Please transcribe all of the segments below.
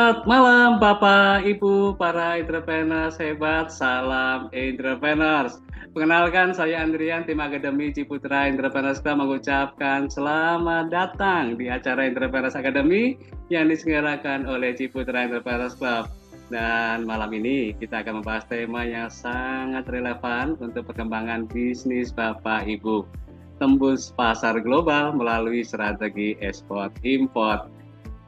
Selamat malam Bapak Ibu para entrepreneurs hebat, salam entrepreneurs. Perkenalkan saya Andrian, tim Akademi Ciputra Entrepreneurs Club mengucapkan selamat datang di acara Entrepreneurs Academy yang diselenggarakan oleh Ciputra Entrepreneurs Club. Dan malam ini kita akan membahas tema yang sangat relevan untuk perkembangan bisnis Bapak Ibu. Tembus pasar global melalui strategi ekspor impor.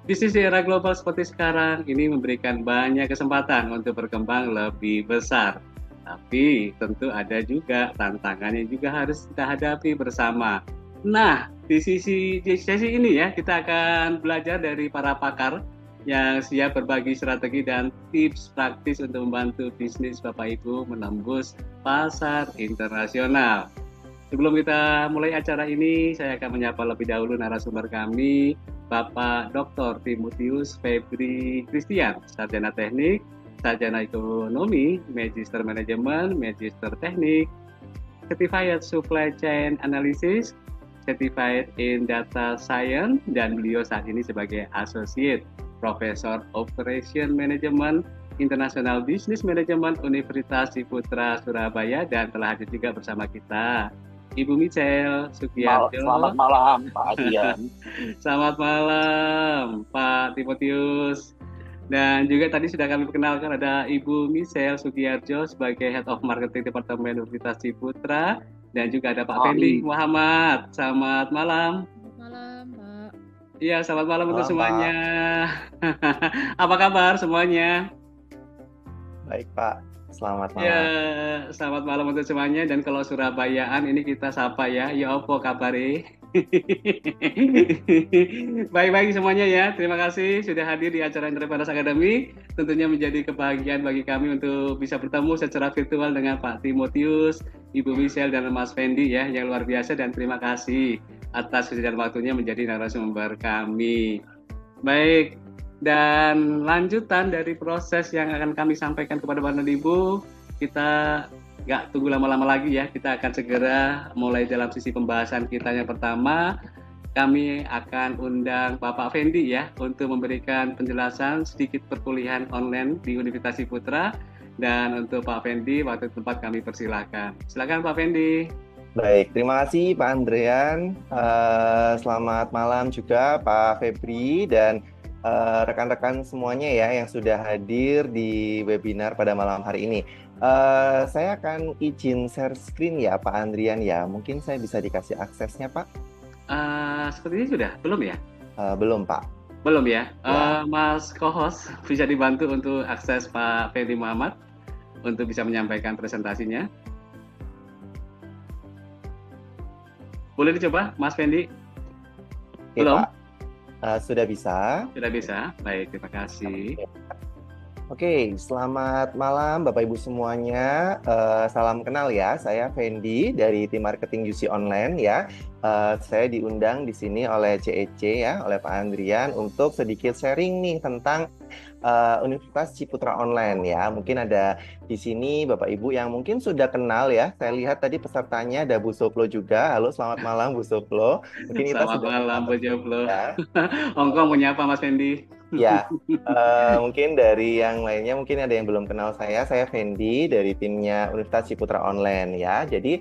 Bisnis di era global seperti sekarang ini memberikan banyak kesempatan untuk berkembang lebih besar. Tapi tentu ada juga tantangan yang juga harus kita hadapi bersama. Nah, di sesi ini ya, kita akan belajar dari para pakar yang siap berbagi strategi dan tips praktis untuk membantu bisnis Bapak Ibu menembus pasar internasional. Sebelum kita mulai acara ini, saya akan menyapa lebih dahulu narasumber kami, Bapak Dr. Timotius Febri Christian, Sarjana Teknik, Sarjana Ekonomi, Magister Manajemen, Magister Teknik, Certified Supply Chain Analysis, Certified in Data Science, dan beliau saat ini sebagai Associate Professor Operation Management International Business Management Universitas Ciputra Surabaya, dan telah hadir juga bersama kita Ibu Michelle Sukiyarjo. Selamat malam, Pak Adrian. Selamat malam, Pak Timotius. Dan juga tadi sudah kami perkenalkan ada Ibu Michelle Sukiyarjo sebagai Head of Marketing Departemen Universitas Ciputra. Dan juga ada Pak Fendi Muhammad. Selamat malam. Selamat malam, Pak. Iya, selamat malam untuk Malam, semuanya. Apa kabar semuanya? Baik, Pak. Selamat malam. Ya, selamat malam untuk semuanya. Dan kalau Surabayaan ini kita sapa ya. Ya apa kabare? Baik-baik semuanya ya. Terima kasih sudah hadir di acara Entrepreneurs Academy. Tentunya menjadi kebahagiaan bagi kami untuk bisa bertemu secara virtual dengan Pak Timotius, Ibu Michelle, dan Mas Fendi ya, yang luar biasa. Dan terima kasih atas kesediaan waktunya menjadi narasumber kami. Baik. Dan lanjutan dari proses yang akan kami sampaikan kepada Bapak dan Ibu, kita nggak tunggu lama-lama lagi ya, kita akan segera mulai dalam sisi pembahasan kita. Yang pertama, kami akan undang Bapak Fendi ya, untuk memberikan penjelasan sedikit perkuliahan online di Universitas Ciputra. Dan untuk Pak Fendi, waktu tempat kami persilahkan. Silakan Pak Fendi. Baik, terima kasih Pak Andrian. Selamat malam juga Pak Febri dan rekan-rekan semuanya ya yang sudah hadir di webinar pada malam hari ini. Saya akan izin share screen ya Pak Andrian ya. Mungkin saya bisa dikasih aksesnya Pak? Sepertinya sudah, belum ya? Belum Pak. Belum ya? Ya. Mas co-host bisa dibantu untuk akses Pak Fendi Muhammad untuk bisa menyampaikan presentasinya. Boleh dicoba Mas Fendi? Oke, Belum? Pak. Sudah bisa? Sudah bisa. Baik, terima kasih. Oke, selamat malam Bapak Ibu semuanya. Salam kenal ya, saya Fendi dari tim marketing UC Online ya. Saya diundang di sini oleh CEC ya, oleh Pak Andrian untuk sedikit sharing nih tentang Universitas Ciputra Online ya. Mungkin ada di sini Bapak Ibu yang mungkin sudah kenal ya. Saya lihat tadi pesertanya ada Bu Soplo juga. Halo, selamat malam Bu Soplo. Mungkin kita Selamat sudah malam Bu Joplo. ya. Hongkong menyapa Mas Fendi. Ya, mungkin dari yang lainnya mungkin ada yang belum kenal saya Fendi dari timnya Universitas Ciputra Online ya. Jadi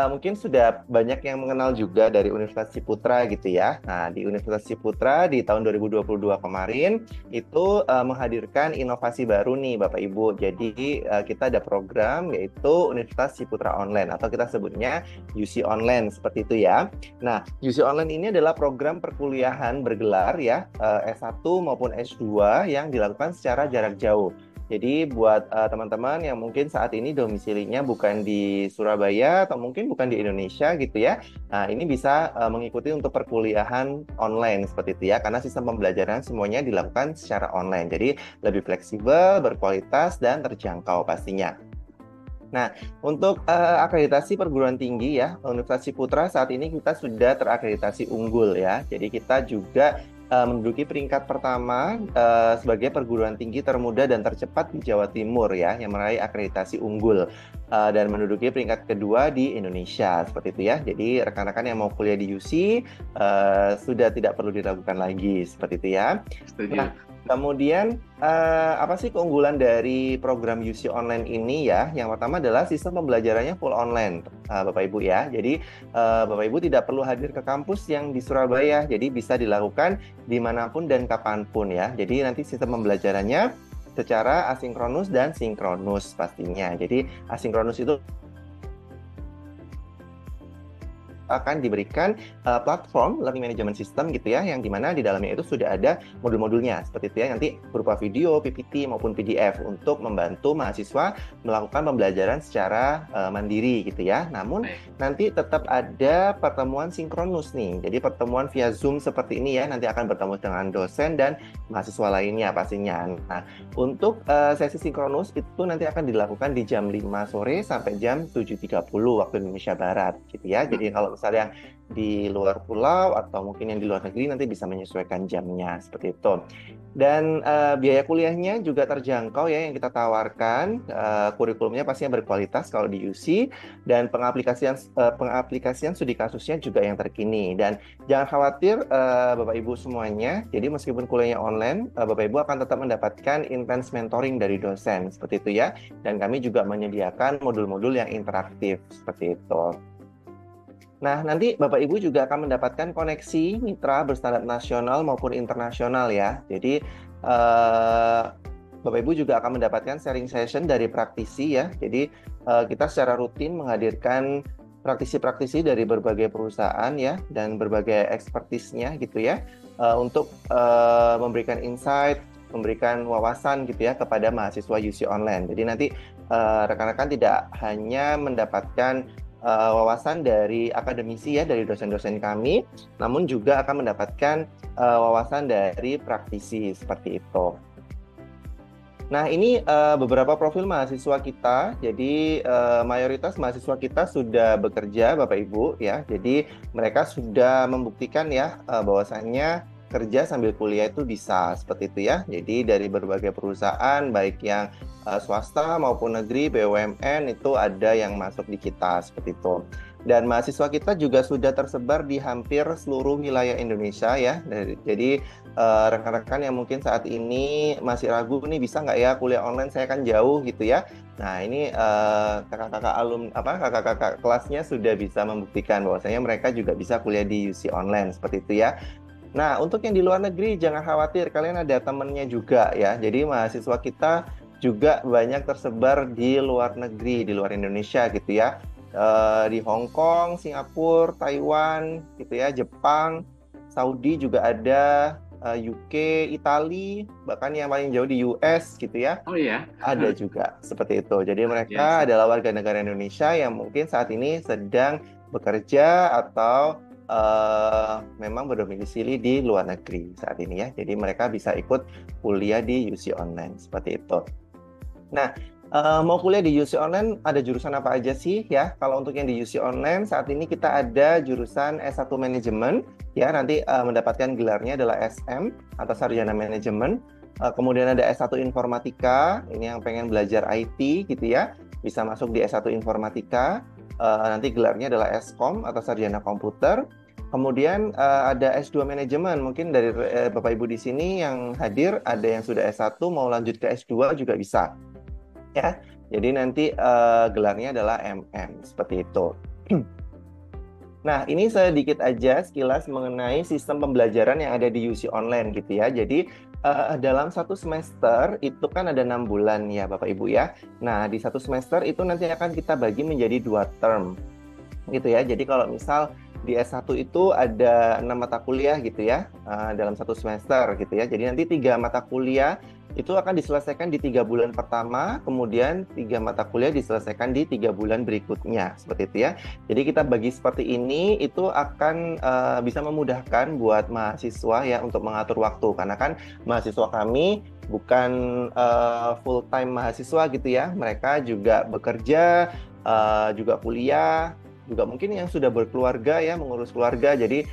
mungkin sudah banyak yang mengenal juga dari Universitas Ciputra gitu ya. Nah, di Universitas Ciputra di tahun 2022 kemarin itu menghadirkan inovasi baru nih Bapak Ibu. Jadi kita ada program yaitu Universitas Ciputra Online atau kita sebutnya UC Online seperti itu ya. Nah, UC Online ini adalah program perkuliahan bergelar ya, S1 maupun S2 yang dilakukan secara jarak jauh. Jadi buat teman-teman yang mungkin saat ini domisilinya bukan di Surabaya atau mungkin bukan di Indonesia gitu ya. Nah, ini bisa mengikuti untuk perkuliahan online seperti itu ya, karena sistem pembelajaran semuanya dilakukan secara online. Jadi lebih fleksibel, berkualitas, dan terjangkau pastinya. Nah, untuk akreditasi perguruan tinggi ya, Universitas Ciputra saat ini kita sudah terakreditasi unggul ya. Jadi kita juga menduduki peringkat pertama sebagai perguruan tinggi termuda dan tercepat di Jawa Timur ya, yang meraih akreditasi unggul dan menduduki peringkat kedua di Indonesia seperti itu ya. Jadi rekan-rekan yang mau kuliah di UC sudah tidak perlu diragukan lagi seperti itu ya. Setuju. Nah, Kemudian apa sih keunggulan dari program UC Online ini ya? Yang pertama adalah sistem pembelajarannya full online, Bapak Ibu ya. Jadi Bapak Ibu tidak perlu hadir ke kampus yang di Surabaya, jadi bisa dilakukan dimanapun dan kapanpun ya. Jadi nanti sistem pembelajarannya secara asinkronus dan sinkronus pastinya. Jadi asinkronus itu akan diberikan platform learning management system gitu ya, yang dimana di dalamnya itu sudah ada modul-modulnya seperti itu ya, nanti berupa video, PPT maupun PDF untuk membantu mahasiswa melakukan pembelajaran secara mandiri gitu ya. Namun nanti tetap ada pertemuan sinkronus nih, jadi pertemuan via Zoom seperti ini ya, nanti akan bertemu dengan dosen dan mahasiswa lainnya pastinya. Nah, untuk sesi sinkronus itu nanti akan dilakukan di jam 5 sore sampai jam 7.30 waktu Indonesia Barat gitu ya. Jadi kalau misalnya yang di luar pulau atau mungkin yang di luar negeri nanti bisa menyesuaikan jamnya seperti itu. Dan biaya kuliahnya juga terjangkau ya, yang kita tawarkan kurikulumnya pastinya berkualitas kalau di UC, dan pengaplikasian studi kasusnya juga yang terkini. Dan jangan khawatir Bapak Ibu semuanya, jadi meskipun kuliahnya online, Bapak Ibu akan tetap mendapatkan intense mentoring dari dosen seperti itu ya. Dan kami juga menyediakan modul-modul yang interaktif seperti itu. Nah, nanti Bapak Ibu juga akan mendapatkan koneksi mitra berstandar nasional maupun internasional ya. Jadi Bapak Ibu juga akan mendapatkan sharing session dari praktisi ya. Jadi kita secara rutin menghadirkan praktisi-praktisi dari berbagai perusahaan ya, dan berbagai expertise-nya gitu ya, untuk memberikan insight, memberikan wawasan gitu ya kepada mahasiswa UC Online. Jadi nanti rekan-rekan tidak hanya mendapatkan wawasan dari akademisi ya, dari dosen-dosen kami, namun juga akan mendapatkan wawasan dari praktisi seperti itu. Nah, ini beberapa profil mahasiswa kita. Jadi mayoritas mahasiswa kita sudah bekerja, Bapak Ibu ya. Jadi mereka sudah membuktikan ya bahwasannya kerja sambil kuliah itu bisa seperti itu ya. Jadi dari berbagai perusahaan baik yang swasta maupun negeri, BUMN itu ada yang masuk di kita seperti itu. Dan mahasiswa kita juga sudah tersebar di hampir seluruh wilayah Indonesia ya. Jadi rekan-rekan yang mungkin saat ini masih ragu nih, bisa nggak ya kuliah online, saya kan jauh gitu ya. Nah, ini kakak-kakak kelasnya sudah bisa membuktikan bahwasanya mereka juga bisa kuliah di UC Online seperti itu ya. Nah, untuk yang di luar negeri jangan khawatir, kalian ada temennya juga ya. Jadi mahasiswa kita juga banyak tersebar di luar negeri, di luar Indonesia gitu ya. Di Hong Kong, Singapura, Taiwan gitu ya, Jepang, Saudi juga ada, UK, Italia, bahkan yang paling jauh di US gitu ya. Oh iya. Ada juga seperti itu. Jadi mereka adalah warga negara Indonesia yang mungkin saat ini sedang bekerja atau memang berdomisili di luar negeri saat ini ya. Jadi mereka bisa ikut kuliah di UC Online seperti itu. Nah, mau kuliah di UC Online ada jurusan apa aja sih ya? Kalau untuk yang di UC Online saat ini kita ada jurusan S1 Manajemen ya, nanti mendapatkan gelarnya adalah SM atau Sarjana Manajemen. Kemudian ada S1 Informatika, ini yang pengen belajar IT gitu ya, bisa masuk di S1 Informatika. Nanti gelarnya adalah Skom atau Sarjana Komputer. Kemudian ada S2 Manajemen, mungkin dari Bapak Ibu di sini yang hadir ada yang sudah S1 mau lanjut ke S2 juga bisa. Ya, jadi nanti gelarnya adalah MM seperti itu. Nah, ini sedikit aja sekilas mengenai sistem pembelajaran yang ada di UC Online gitu ya. Jadi dalam satu semester itu kan ada 6 bulan ya Bapak Ibu ya. Nah, di satu semester itu nanti akan kita bagi menjadi 2 term gitu ya. Jadi kalau misal di S1 itu ada 6 mata kuliah gitu ya, dalam satu semester gitu ya. Jadi nanti 3 mata kuliah itu akan diselesaikan di 3 bulan pertama, kemudian 3 mata kuliah diselesaikan di 3 bulan berikutnya, seperti itu ya. Jadi kita bagi seperti ini, itu akan bisa memudahkan buat mahasiswa ya untuk mengatur waktu, karena kan mahasiswa kami bukan full time mahasiswa gitu ya, mereka juga bekerja, juga kuliah, juga mungkin yang sudah berkeluarga ya, mengurus keluarga. Jadi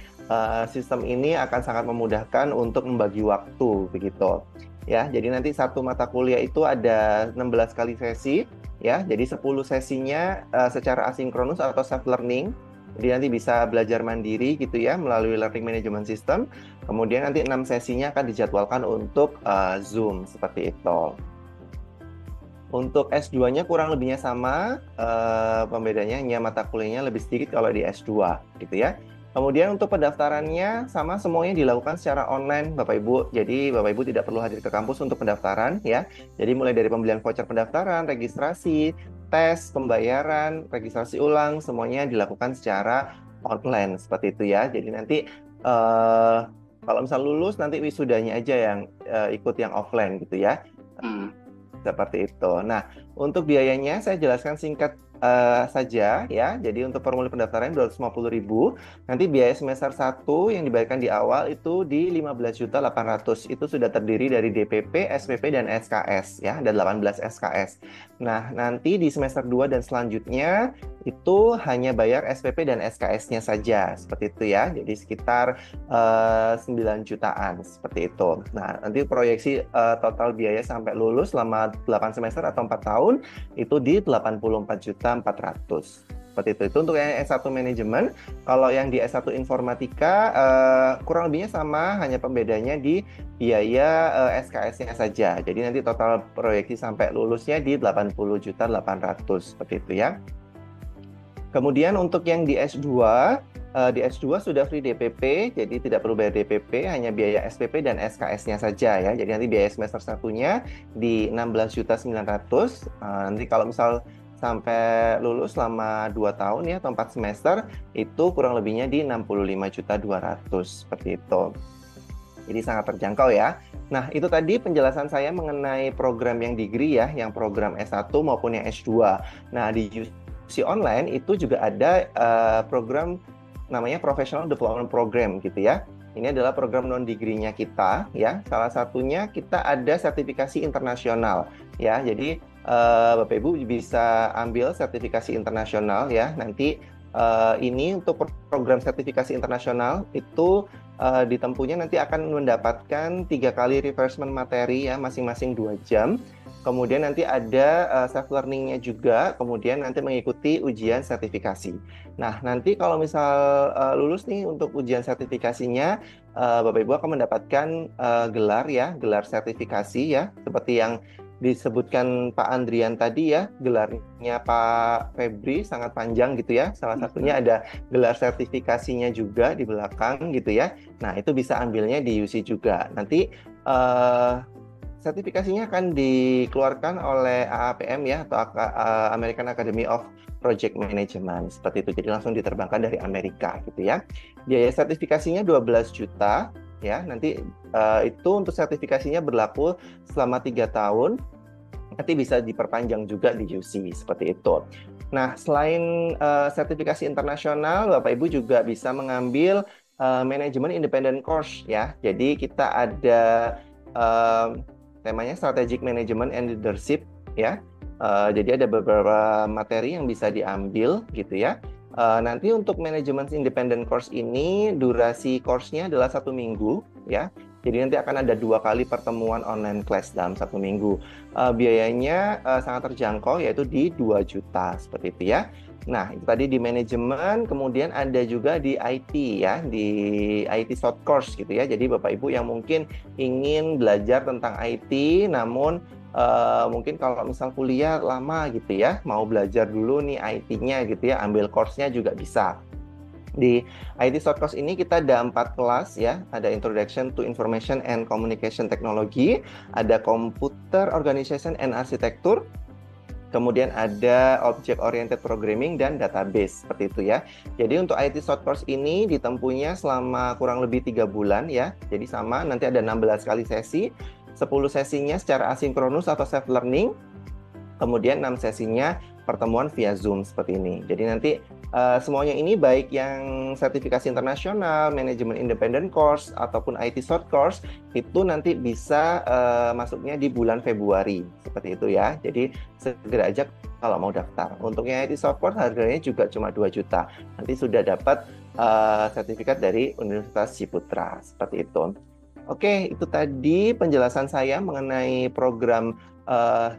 sistem ini akan sangat memudahkan untuk membagi waktu begitu. Ya, jadi nanti satu mata kuliah itu ada 16 kali sesi ya. Jadi 10 sesinya secara asinkronus atau self learning Jadi nanti bisa belajar mandiri gitu ya melalui learning management system. Kemudian nanti 6 sesinya akan dijadwalkan untuk Zoom seperti itu. Untuk S2-nya kurang lebihnya sama, pembedanya hanya mata kuliahnya lebih sedikit kalau di S2 gitu ya. Kemudian untuk pendaftarannya sama, semuanya dilakukan secara online Bapak Ibu. Jadi Bapak Ibu tidak perlu hadir ke kampus untuk pendaftaran ya. Jadi mulai dari pembelian voucher pendaftaran, registrasi, tes, pembayaran, registrasi ulang, semuanya dilakukan secara online seperti itu ya. Jadi nanti kalau misal lulus nanti wisudanya aja yang ikut yang offline gitu ya. Seperti itu. Nah, untuk biayanya saya jelaskan singkat saja ya. Jadi untuk formulir pendaftaran 250.000. Nanti biaya semester 1 yang dibayarkan di awal itu di 15.800.000. Itu sudah terdiri dari DPP, SPP dan SKS ya. Ada 18 SKS. Nah, nanti di semester 2 dan selanjutnya itu hanya bayar SPP dan SKS-nya saja. Seperti itu ya. Jadi sekitar 9 jutaan seperti itu. Nah, nanti proyeksi total biaya sampai lulus selama 8 semester atau 4 tahun itu di 84.400.000. Seperti itu. Itu untuk yang S1 manajemen. Kalau yang di S1 informatika kurang lebihnya sama, hanya pembedanya di biaya SKS-nya saja. Jadi nanti total proyeksi sampai lulusnya di 80.800.000 seperti itu ya. Kemudian untuk yang di S2 sudah free DPP, jadi tidak perlu bayar DPP, hanya biaya SPP dan SKS-nya saja ya. Jadi nanti biaya semester satunya di 16.900.000. Nanti kalau misal sampai lulus selama 2 tahun ya atau 4 semester, itu kurang lebihnya di 65.200.000 seperti itu. Jadi sangat terjangkau ya. Nah, itu tadi penjelasan saya mengenai program yang degree ya, yang program S1 maupun yang S2. Nah, di UC Online itu juga ada program namanya Professional Development Program gitu ya. Ini adalah program non-degree-nya kita ya. Salah satunya kita ada sertifikasi internasional ya. Jadi Bapak Ibu bisa ambil sertifikasi internasional ya. Nanti ini untuk program sertifikasi internasional itu ditempuhnya nanti akan mendapatkan 3 kali refreshment materi ya, masing-masing 2 jam. Kemudian nanti ada self learning-nya juga, kemudian nanti mengikuti ujian sertifikasi. Nah, nanti kalau misal lulus nih untuk ujian sertifikasinya, Bapak Ibu akan mendapatkan gelar ya, gelar sertifikasi ya, seperti yang disebutkan Pak Andrian tadi ya, gelarnya Pak Febri sangat panjang gitu ya. Salah satunya ada gelar sertifikasinya juga di belakang gitu ya. Nah, itu bisa ambilnya di UC juga. Nanti sertifikasinya akan dikeluarkan oleh AAPM ya, atau American Academy of Project Management seperti itu. Jadi langsung diterbangkan dari Amerika gitu ya. Biaya sertifikasinya 12 juta ya. Nanti itu untuk sertifikasinya berlaku selama 3 tahun. Nanti bisa diperpanjang juga di UC seperti itu. Nah, selain sertifikasi internasional, Bapak Ibu juga bisa mengambil manajemen independent course ya. Jadi kita ada temanya Strategic Management and Leadership ya. Jadi ada beberapa materi yang bisa diambil gitu ya. Nanti untuk manajemen independent course ini durasi course-nya adalah 1 minggu ya. Jadi nanti akan ada 2 kali pertemuan online class dalam 1 minggu. Biayanya sangat terjangkau yaitu di 2 juta seperti itu ya. Nah, itu tadi di manajemen, kemudian ada juga di IT ya, di IT short course gitu ya. Jadi Bapak Ibu yang mungkin ingin belajar tentang IT, namun mungkin kalau misal kuliah lama gitu ya, mau belajar dulu nih IT-nya gitu ya, ambil course-nya juga bisa. Di IT short course ini kita ada 4 kelas ya, ada Introduction to Information and Communication Technology, ada Computer Organization and Architecture, kemudian ada Object Oriented Programming dan Database, seperti itu ya. Jadi untuk IT short course ini ditempuhnya selama kurang lebih 3 bulan ya. Jadi sama, nanti ada 16 kali sesi, 10 sesinya secara asinkronus atau self learning, kemudian 6 sesinya pertemuan via Zoom seperti ini. Jadi nanti semuanya ini baik yang sertifikasi internasional, manajemen independent course, ataupun IT short course, itu nanti bisa masuknya di bulan Februari, seperti itu ya. Jadi segera aja kalau mau daftar. Untuk yang IT short course harganya juga cuma 2 juta. Nanti sudah dapat sertifikat dari Universitas Ciputra, seperti itu. Oke, itu tadi penjelasan saya mengenai program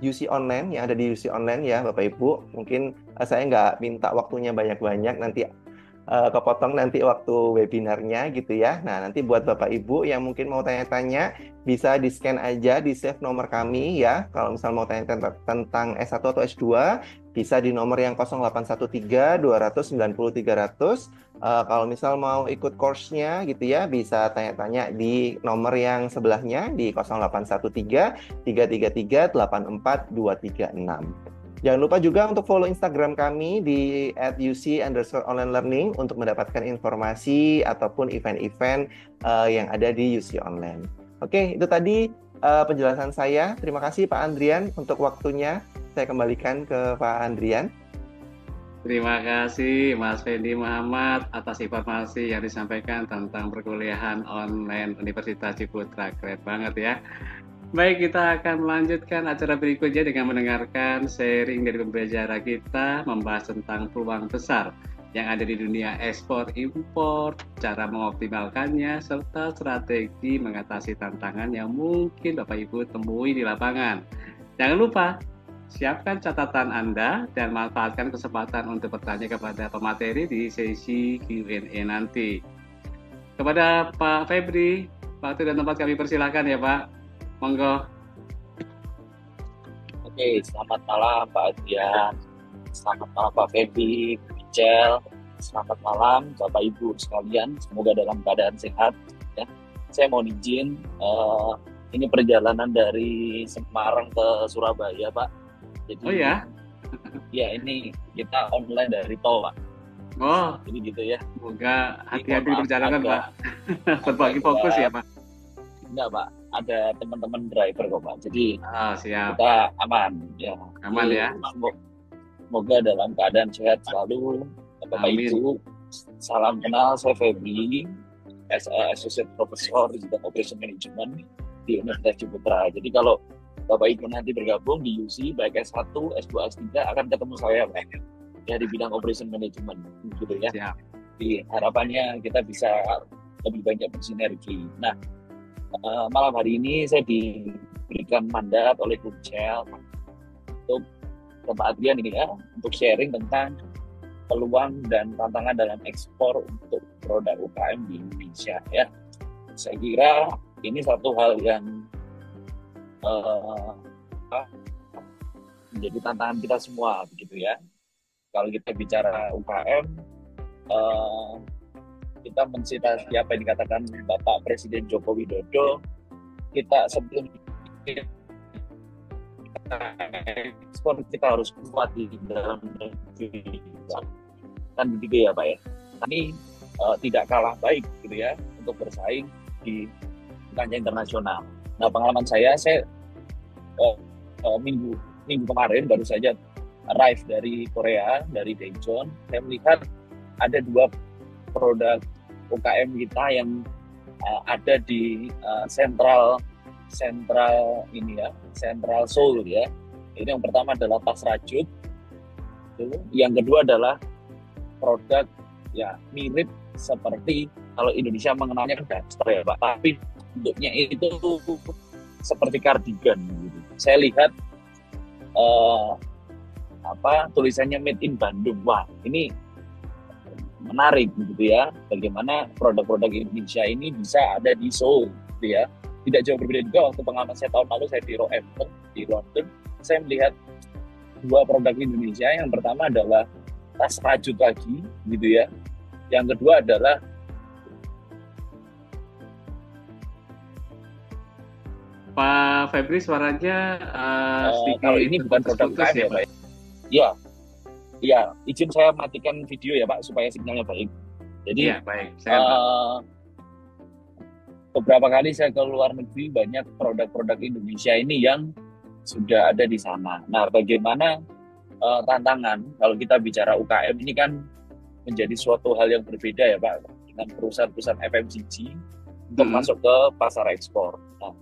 UC Online yang ada di UC Online ya Bapak Ibu. Mungkin saya nggak minta waktunya banyak-banyak, nanti kepotong nanti waktu webinarnya gitu ya. Nah, nanti buat Bapak Ibu yang mungkin mau tanya-tanya, bisa di-scan aja, di-save nomor kami ya. Kalau misal mau tanya tentang S1 atau S2, bisa di nomor yang 0813 290 300. Kalau misal mau ikut course-nya gitu ya, bisa tanya-tanya di nomor yang sebelahnya di 0813 333 84236. Jangan lupa juga untuk follow Instagram kami di @uc_online-learning untuk mendapatkan informasi ataupun event-event yang ada di UC Online. Oke, itu tadi penjelasan saya. Terima kasih Pak Andrian untuk waktunya. Saya kembalikan ke Pak Andrian. Terima kasih Mas Fendi Muhammad atas informasi yang disampaikan tentang perkuliahan online Universitas Ciputra. Keren banget ya. Baik, kita akan melanjutkan acara berikutnya dengan mendengarkan sharing dari pembicara kita membahas tentang peluang besar yang ada di dunia ekspor impor, cara mengoptimalkannya, serta strategi mengatasi tantangan yang mungkin Bapak Ibu temui di lapangan. Jangan lupa, siapkan catatan Anda dan manfaatkan kesempatan untuk bertanya kepada pemateri di sesi Q&A nanti. Kepada Pak Febri, waktu dan tempat kami persilakan ya Pak. Monggo. Oke, selamat malam Pak Adrian, selamat malam Pak Febri, Michel, selamat malam Bapak Ibu sekalian, semoga dalam keadaan sehat. Ya. Saya mau izin, ini perjalanan dari Semarang ke Surabaya Pak. Jadi, oh ya? Ya ini kita online dari tol Pak. Oh, jadi gitu ya. Semoga hati-hati perjalanan Pak. Berbagi fokus ya Pak. Enggak Pak, ada teman-teman driver kok Pak. Jadi siap. Kita aman ya. Aman ya. Semoga dalam keadaan sehat selalu. Bapak Ibu, salam kenal, saya Febri, Associate Professor di bidang Operation Management di Universitas Ciputra. Jadi kalau Bapak Ibu nanti bergabung di UC, baik S1, S2, S3, akan ketemu saya Pak, ya di bidang Operation Management gitu ya. Siap. Di harapannya kita bisa lebih banyak bersinergi. Nah, malam hari ini saya diberikan mandat oleh Michel untuk Bapak Adrian ini ya, untuk sharing tentang peluang dan tantangan dalam ekspor untuk produk UKM di Indonesia ya. Saya kira ini satu hal yang menjadi tantangan kita semua begitu ya. Kalau kita bicara UKM, kita mensitasi apa yang dikatakan Bapak Presiden Joko Widodo, kita sebelum ekspor kita harus kuat di dalam negeri, kan begitu ya Pak ya. Kami tidak kalah baik gitu ya untuk bersaing di kancah internasional. Nah, pengalaman saya minggu kemarin baru saja arrive dari Korea, dari Daejeon. Saya melihat ada dua produk UKM kita yang ada di Central ini ya, Central Seoul ya. Ini yang pertama adalah tas rajut, yang kedua adalah produk ya mirip seperti kalau Indonesia mengenalnya kan daster ya Pak, tapi bentuknya itu seperti kardigan gitu. Saya lihat tulisannya Made in Bandung. Wah, ini menarik gitu ya, bagaimana produk-produk Indonesia ini bisa ada di Seoul gitu ya. Tidak jauh berbeda juga waktu pengalaman saya tahun lalu saya di Roehampton di London, saya melihat dua produk Indonesia. Yang pertama adalah tas rajut lagi gitu ya, yang kedua adalah Pak Febri suaranya sedikit kalau ini bukan produk UKM ya Pak. Iya, izin saya matikan video ya Pak supaya sinyalnya baik. Jadi ya, baik. Beberapa kali saya ke luar negeri, banyak produk-produk Indonesia ini yang sudah ada di sana. Nah, bagaimana tantangan kalau kita bicara UKM ini kan menjadi suatu hal yang berbeda ya Pak dengan perusahaan-perusahaan FMCG untuk masuk ke pasar ekspor. Nah,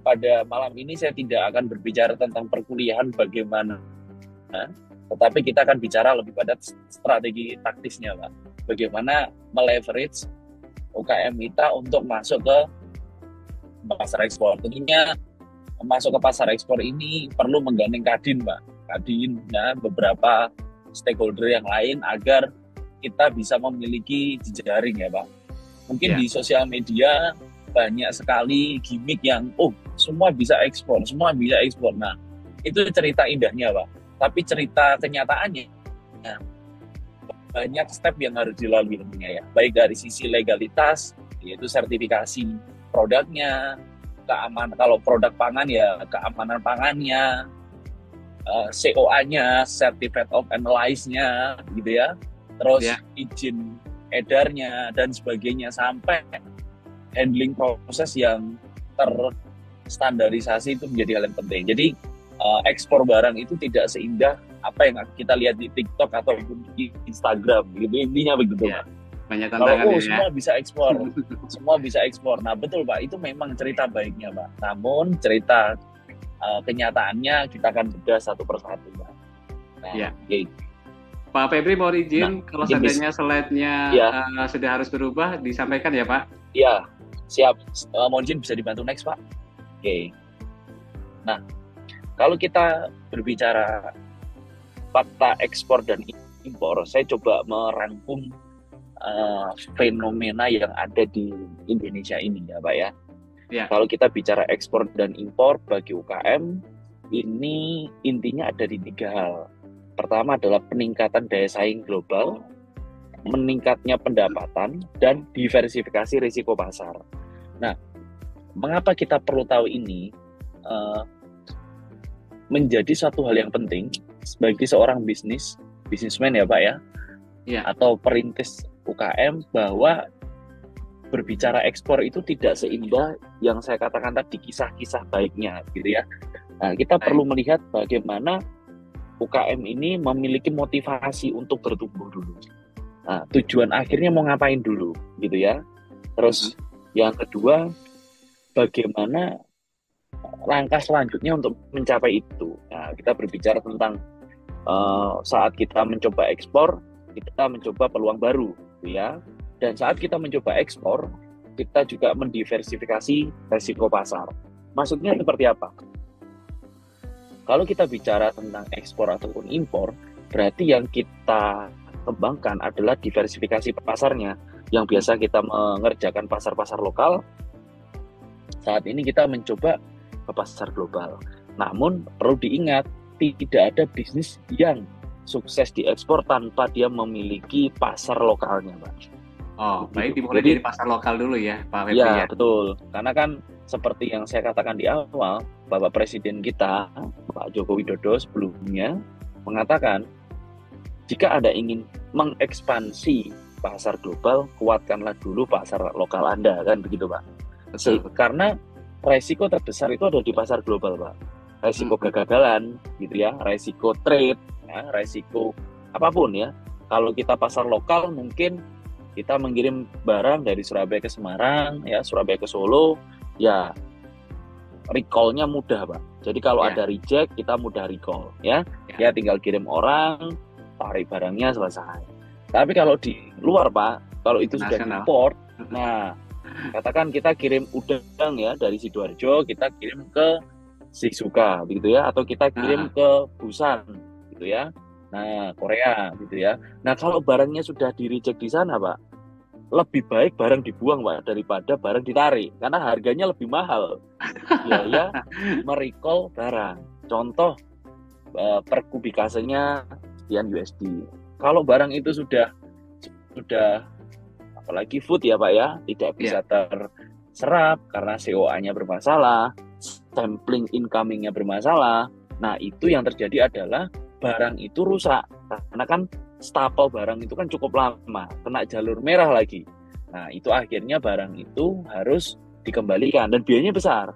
pada malam ini saya tidak akan berbicara tentang perkuliahan bagaimana, tetapi kita akan bicara lebih pada strategi taktisnya Pak. Bagaimana meleverage UKM kita untuk masuk ke pasar ekspor. Tentunya masuk ke pasar ekspor ini perlu menggandeng Kadin Pak. Kadin dan beberapa stakeholder yang lain agar kita bisa memiliki jejaring ya Pak. Mungkin Ya. di sosial media banyak sekali gimmick yang semua bisa ekspor, semua bisa ekspor. Nah, itu cerita indahnya Pak. Tapi cerita kenyataannya ya, banyak step yang harus dilalui tentunya ya. Baik dari sisi legalitas, yaitu sertifikasi produknya, keamanan, kalau produk pangan ya keamanan pangannya, COA-nya, Certificate of Analysis-nya gitu ya. Terus Ya. izin edarnya dan sebagainya sampai handling proses yang terstandarisasi itu menjadi hal yang penting. Jadi ekspor barang itu tidak seindah apa yang kita lihat di TikTok ataupun di Instagram gitu, intinya begitu Ya. Pak. Banyak Kalau tantangannya ya. semua bisa ekspor, semua bisa ekspor. Nah betul Pak, itu memang cerita baiknya Pak. Namun cerita kenyataannya kita akan bedah satu persatu Pak. Nah, Ya. oke. Pak Febri mau izin kalau mungkin seandainya slide-nya Ya. sudah harus berubah disampaikan ya Pak. Ya, siap. Mohon izin bisa dibantu next Pak. Oke. Nah, kalau kita berbicara fakta ekspor dan impor, saya coba merangkum fenomena yang ada di Indonesia ini ya Pak ya. Ya. Kalau kita bicara ekspor dan impor bagi UKM, ini intinya ada di 3 hal. Pertama adalah peningkatan daya saing global, meningkatnya pendapatan, dan diversifikasi risiko pasar. Nah, mengapa kita perlu tahu ini? Menjadi suatu hal yang penting bagi seorang bisnismen ya Pak ya, Ya. atau perintis UKM, bahwa berbicara ekspor itu tidak seindah yang saya katakan tadi kisah-kisah baiknya gitu ya. Nah, kita Baik. perlu melihat bagaimana UKM ini memiliki motivasi untuk bertumbuh dulu. Nah, tujuan akhirnya mau ngapain dulu gitu ya. Terus yang kedua, bagaimana langkah selanjutnya untuk mencapai itu. Nah, kita berbicara tentang saat kita mencoba ekspor, kita mencoba peluang baru gitu ya. Dan saat kita mencoba ekspor, kita juga mendiversifikasi resiko pasar. Maksudnya seperti apa? Kalau kita bicara tentang ekspor ataupun impor, berarti yang kita kembangkan adalah diversifikasi pasarnya. Yang biasa kita mengerjakan pasar-pasar lokal, saat ini kita mencoba ke pasar global. Namun perlu diingat, tidak ada bisnis yang sukses diekspor tanpa dia memiliki pasar lokalnya, Pak. Oh, baik, dimulai Jadi, dari pasar lokal dulu ya, Pak Febri Ya, ya. betul. Karena kan seperti yang saya katakan di awal, Bapak Presiden kita, Pak Joko Widodo sebelumnya mengatakan, jika Anda ingin mengekspansi pasar global, kuatkanlah dulu pasar lokal Anda, kan begitu, Pak. Betul. Karena resiko terbesar itu ada di pasar global, Pak. Resiko kegagalan, gitu ya, resiko trade, ya, resiko apapun ya. Kalau kita pasar lokal, mungkin kita mengirim barang dari Surabaya ke Semarang, ya, Surabaya ke Solo, ya recall-nya mudah, Pak. Jadi kalau Ya. ada reject, kita mudah recall, ya. Ya. Ya tinggal kirim orang, tarik barangnya, selesai. Tapi kalau di luar, Pak, kalau itu sudah Nasional. import, nah, katakan kita kirim udang ya dari Sidoarjo, kita kirim ke Shizuoka, begitu ya, atau kita kirim ke Busan, gitu ya. Nah, Korea, gitu ya. Nah, kalau barangnya sudah di-reject di sana, Pak, lebih baik barang dibuang, Pak, daripada barang ditarik. Karena harganya lebih mahal. Biaya merecall barang. Contoh, per kubikasenya sekian USD. Kalau barang itu sudah apalagi food ya, Pak ya, tidak bisa terserap karena COA-nya bermasalah, sampling incoming-nya bermasalah. Nah, itu yang terjadi adalah barang itu rusak. Karena kan stapel barang itu kan cukup lama, kena jalur merah lagi. Nah, itu akhirnya barang itu harus dikembalikan dan biayanya besar.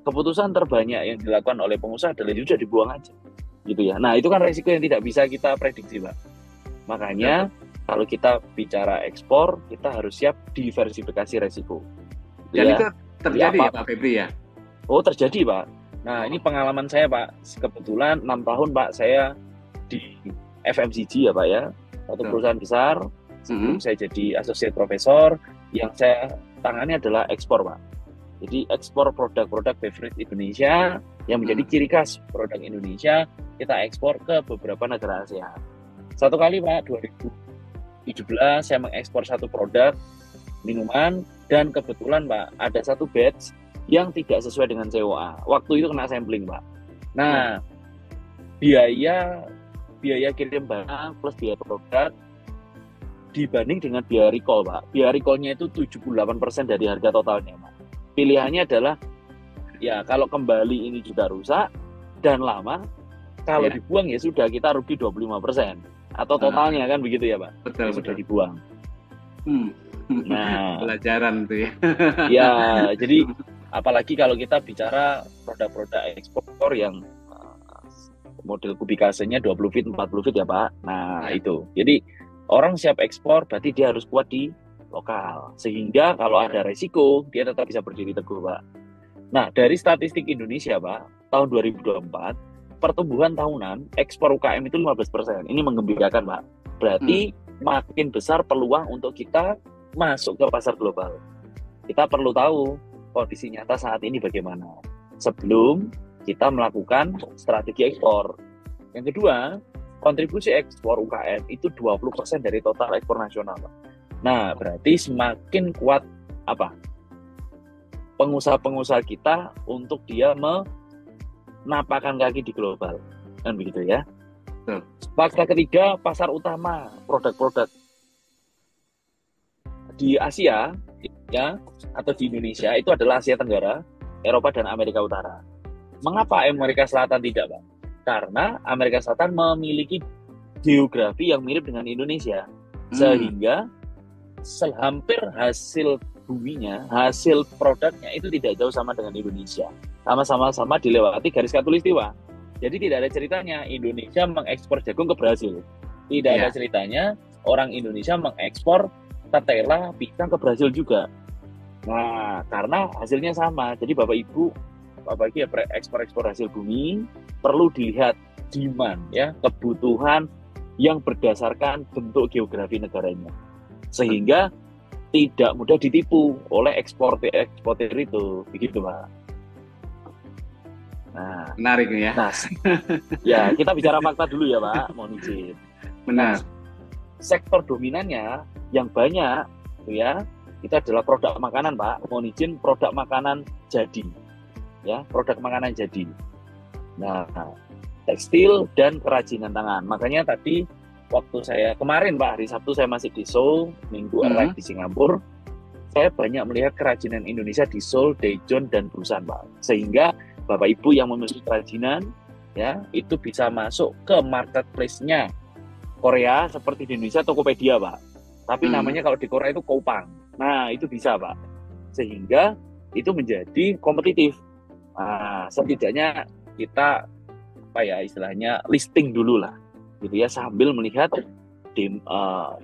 Keputusan terbanyak yang dilakukan oleh pengusaha adalah sudah dibuang aja. Gitu ya. Nah, itu kan resiko yang tidak bisa kita prediksi, Pak. Makanya kalau kita bicara ekspor, kita harus siap diversifikasi resiko. Dan ya. itu terjadi ya, Pak Febri ya? Oh, terjadi, Pak. Nah, ini pengalaman saya, Pak. Kebetulan 6 tahun, Pak, saya di FMCG ya, Pak ya. Satu perusahaan besar. Sebelum saya jadi associate professor, yang saya tangani adalah ekspor, Pak. Jadi ekspor produk-produk beverage Indonesia yang menjadi ciri khas produk Indonesia, kita ekspor ke beberapa negara ASEAN. Satu kali, Pak, 2015 2017 saya mengekspor satu produk minuman, dan kebetulan Pak ada satu batch yang tidak sesuai dengan COA. Waktu itu kena sampling Pak. Nah, biaya kirim barang plus biaya produk dibanding dengan biaya recall Pak. Biaya recallnya itu 78% dari harga totalnya Pak. Pilihannya adalah ya kalau kembali ini juga rusak dan lama, kalau dibuang ya sudah kita rugi 25%. Atau totalnya kan begitu ya Pak? Betul, sudah dibuang. Nah, pelajaran tuh ya. Ya, jadi apalagi kalau kita bicara produk-produk ekspor yang model kubikasenya 20 feet, 40 feet ya Pak. Nah, itu. Jadi orang siap ekspor berarti dia harus kuat di lokal. Sehingga kalau ada resiko, dia tetap bisa berdiri teguh Pak. Nah, dari statistik Indonesia Pak, tahun 2024, pertumbuhan tahunan ekspor UKM itu 15%. Ini menggembirakan Pak. Berarti makin besar peluang untuk kita masuk ke pasar global. Kita perlu tahu kondisi nyata saat ini bagaimana sebelum kita melakukan strategi ekspor. Yang kedua, kontribusi ekspor UKM itu 20% dari total ekspor nasional. Nah, berarti semakin kuat pengusaha-pengusaha kita untuk dia menapakkan kaki di global, kan begitu ya. Fakta ketiga, pasar utama produk-produk di Asia ya atau di Indonesia itu adalah Asia Tenggara, Eropa dan Amerika Utara. Mengapa Amerika Selatan tidak, Bang? Karena Amerika Selatan memiliki geografi yang mirip dengan Indonesia, sehingga hampir hasil buminya, hasil produknya itu tidak jauh sama dengan Indonesia. Sama-sama dilewati garis khatulistiwa. Jadi tidak ada ceritanya Indonesia mengekspor jagung ke Brasil. Tidak ada ceritanya orang Indonesia mengekspor ketela, pisang ke Brasil juga. Nah, karena hasilnya sama. Jadi Bapak Ibu ekspor hasil bumi perlu dilihat demand ya, kebutuhan yang berdasarkan bentuk geografi negaranya. Sehingga tidak mudah ditipu oleh eksportir itu. Begitu, Pak. Nah, menarik ya. Nah, ya, kita bicara fakta dulu ya, Pak. Mohon izin. Benar. Sektor dominannya yang banyak ya, itu adalah produk makanan, Pak. Mohon izin, produk makanan jadi. Ya, produk makanan jadi. Nah, tekstil dan kerajinan tangan. Makanya tadi waktu saya kemarin Pak, hari Sabtu saya masih di Seoul, Minggu arrive di Singapura. Saya banyak melihat kerajinan Indonesia di Seoul, Daejeon dan Busan, Pak. Sehingga Bapak Ibu yang memiliki kerajinan ya, itu bisa masuk ke marketplace-nya Korea seperti di Indonesia Tokopedia, Pak. Tapi namanya kalau di Korea itu Coupang. Nah, itu bisa, Pak. Sehingga itu menjadi kompetitif. Nah, setidaknya kita istilahnya listing dulu lah, gitu ya, sambil melihat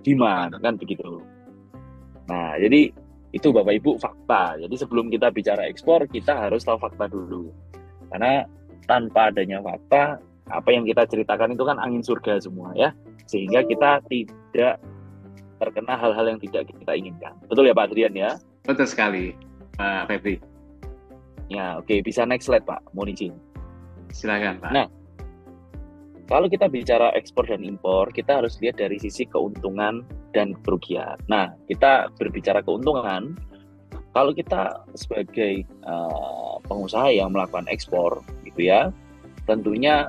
demand kan begitu. Nah, jadi itu Bapak Ibu fakta. Jadi sebelum kita bicara ekspor, kita harus tahu fakta dulu. Karena tanpa adanya fakta, apa yang kita ceritakan itu kan angin surga semua ya, sehingga kita tidak terkena hal-hal yang tidak kita inginkan. Betul ya Pak Adrian ya? Betul sekali, Pak Febri. Ya, oke, bisa next slide Pak, mohon izin. Silakan Pak. Nah, kalau kita bicara ekspor dan impor, kita harus lihat dari sisi keuntungan dan kerugian. Nah, kita berbicara keuntungan, kalau kita sebagai pengusaha yang melakukan ekspor, gitu ya, tentunya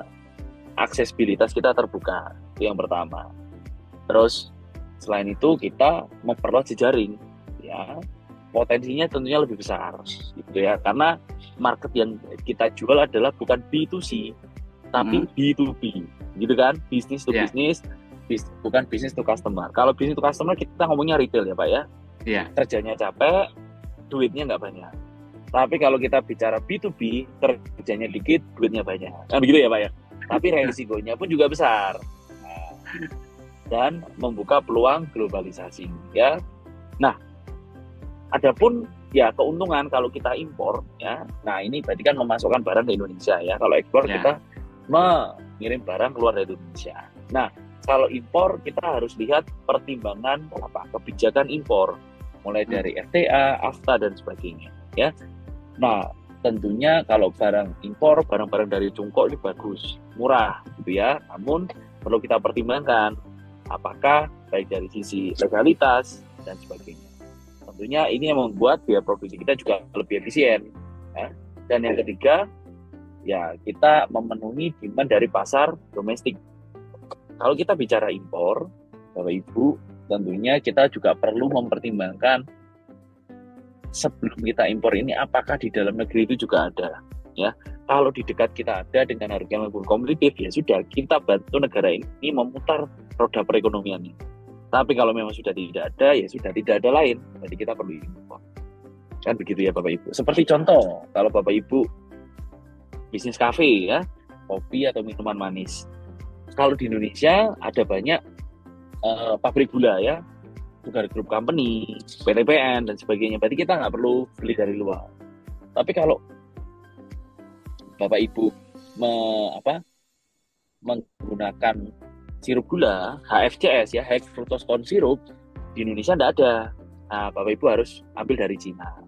aksesibilitas kita terbuka, itu yang pertama. Terus, selain itu kita memperluas jejaring, ya, potensinya tentunya lebih besar, gitu ya, karena market yang kita jual adalah bukan B2C, tapi B2B, gitu kan, bisnis to bisnis, bukan bisnis to customer. Kalau bisnis to customer kita ngomongnya retail ya Pak ya, kerjanya capek, duitnya nggak banyak. Tapi kalau kita bicara B2B, kerjanya dikit, duitnya banyak, kan begitu ya Pak ya. Tapi resikonya pun juga besar, dan membuka peluang globalisasi ya. Nah, adapun ya keuntungan kalau kita impor ya, nah ini berarti kan memasukkan barang ke Indonesia ya. Kalau ekspor kita mengirim barang keluar dari Indonesia. Nah, kalau impor kita harus lihat pertimbangan kebijakan impor, mulai dari FTA, AFTA dan sebagainya ya. Nah, tentunya kalau barang impor, barang-barang dari Tiongkok ini bagus, murah gitu ya. Namun perlu kita pertimbangkan apakah baik dari sisi legalitas dan sebagainya. Tentunya ini yang membuat biaya produksi kita juga lebih efisien. Ya. Dan yang ketiga, ya kita memenuhi demand dari pasar domestik. Kalau kita bicara impor, Bapak Ibu, tentunya kita juga perlu mempertimbangkan sebelum kita impor ini apakah di dalam negeri itu juga ada. Ya, kalau di dekat kita ada dengan harga yang lebih kompetitif, ya sudah kita bantu negara ini memutar roda perekonomiannya. Tapi kalau memang sudah tidak ada, ya sudah tidak ada lain. Jadi kita perlu impor. Kan begitu ya Bapak Ibu. Seperti contoh, kalau Bapak Ibu bisnis kafe ya, kopi atau minuman manis. Kalau di Indonesia ada banyak pabrik gula ya, Sugar Group Company, PTPN dan sebagainya. Berarti kita nggak perlu beli dari luar. Tapi kalau Bapak Ibu menggunakan sirup gula HFCS ya, High Fructose Corn Syrup, di Indonesia nggak ada. Nah, Bapak Ibu harus ambil dari Cina.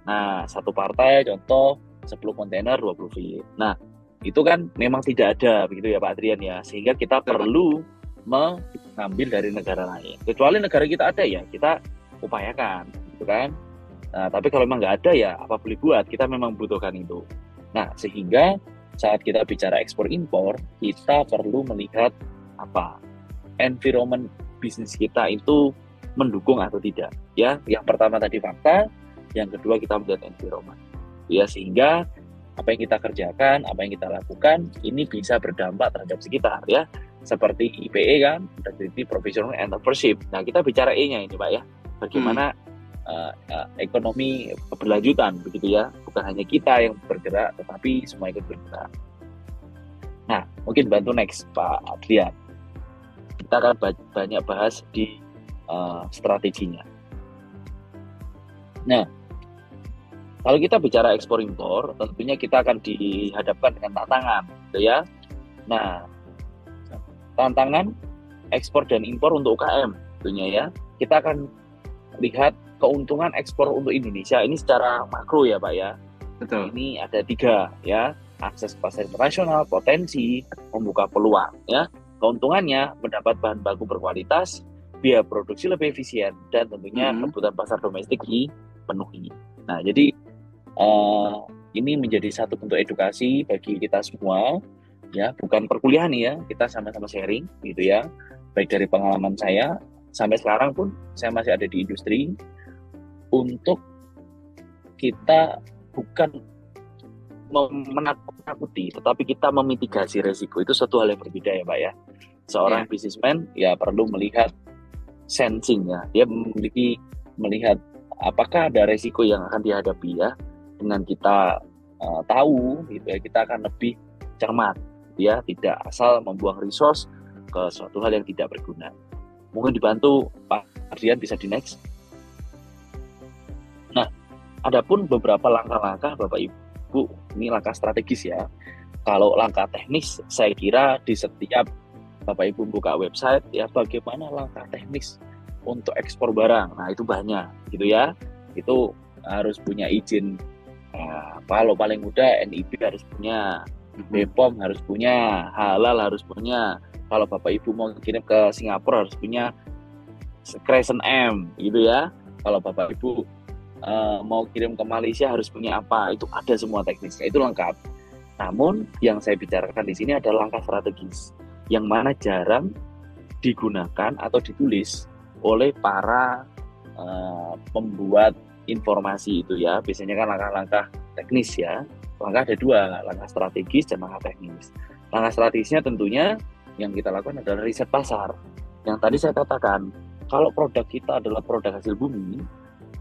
Nah, satu partai contoh 10 kontainer 20 feet. Nah, itu kan memang tidak ada begitu ya Pak Adrian ya, sehingga kita perlu mengambil dari negara lain. Kecuali negara kita ada ya, kita upayakan gitu kan. Nah, tapi kalau memang nggak ada ya apa boleh buat, kita memang butuhkan itu. Nah, sehingga saat kita bicara ekspor impor, kita perlu melihat apa environment bisnis kita itu mendukung atau tidak ya. Yang pertama tadi fakta, yang kedua kita melihat environment ya, sehingga apa yang kita kerjakan, apa yang kita lakukan ini bisa berdampak terhadap sekitar ya, seperti IPE kan, Integrity Professional Entrepreneurship. Nah, kita bicara E-nya ini Pak ya, bagaimana ekonomi keberlanjutan begitu ya, bukan hanya kita yang bergerak tetapi semua ikut bergerak. Nah, mungkin bantu next Pak Adrian, kita akan banyak bahas di strateginya. Nah, kalau kita bicara ekspor impor, tentunya kita akan dihadapkan dengan tantangan gitu ya. Nah, tantangan ekspor dan impor untuk UKM tentunya ya. Kita akan lihat keuntungan ekspor untuk Indonesia ini secara makro ya Pak ya. Betul. Ini ada 3 ya, akses ke pasar internasional, potensi, membuka peluang ya. Keuntungannya mendapat bahan baku berkualitas, biaya produksi lebih efisien, dan tentunya kebutuhan pasar domestik dipenuhi. Nah, jadi ini menjadi satu bentuk edukasi bagi kita semua ya, bukan perkuliahan ya, kita sama-sama sharing gitu ya. Baik dari pengalaman saya sampai sekarang pun saya masih ada di industri, untuk kita bukan menakut-nakuti, tetapi kita memitigasi resiko. Itu satu hal yang berbeda ya Pak ya. Seorang businessman ya perlu melihat sensing ya, dia melihat apakah ada resiko yang akan dihadapi ya. Dengan kita tahu gitu ya, kita akan lebih cermat ya, tidak asal membuang resource ke suatu hal yang tidak berguna. Mungkin dibantu Pak Adrian, bisa di next. Nah, adapun beberapa langkah-langkah Bapak Ibu, ini langkah strategis ya. Kalau langkah teknis, saya kira di setiap Bapak Ibu buka website ya, bagaimana langkah teknis untuk ekspor barang. Nah, itu banyak gitu ya. Itu harus punya izin. Kalau paling mudah NIB harus punya, BPOM harus punya, halal harus punya. Kalau Bapak Ibu mau kirim ke Singapura harus punya Crescent M gitu ya. Kalau Bapak Ibu mau kirim ke Malaysia harus punya apa, itu ada semua teknisnya, itu lengkap. Namun yang saya bicarakan di sini adalah langkah strategis yang mana jarang digunakan atau ditulis oleh para pembuat informasi itu ya. Biasanya kan langkah-langkah teknis ya. Langkah ada 2, langkah strategis dan langkah teknis. Langkah strategisnya tentunya yang kita lakukan adalah riset pasar. Yang tadi saya katakan, kalau produk kita adalah produk hasil bumi,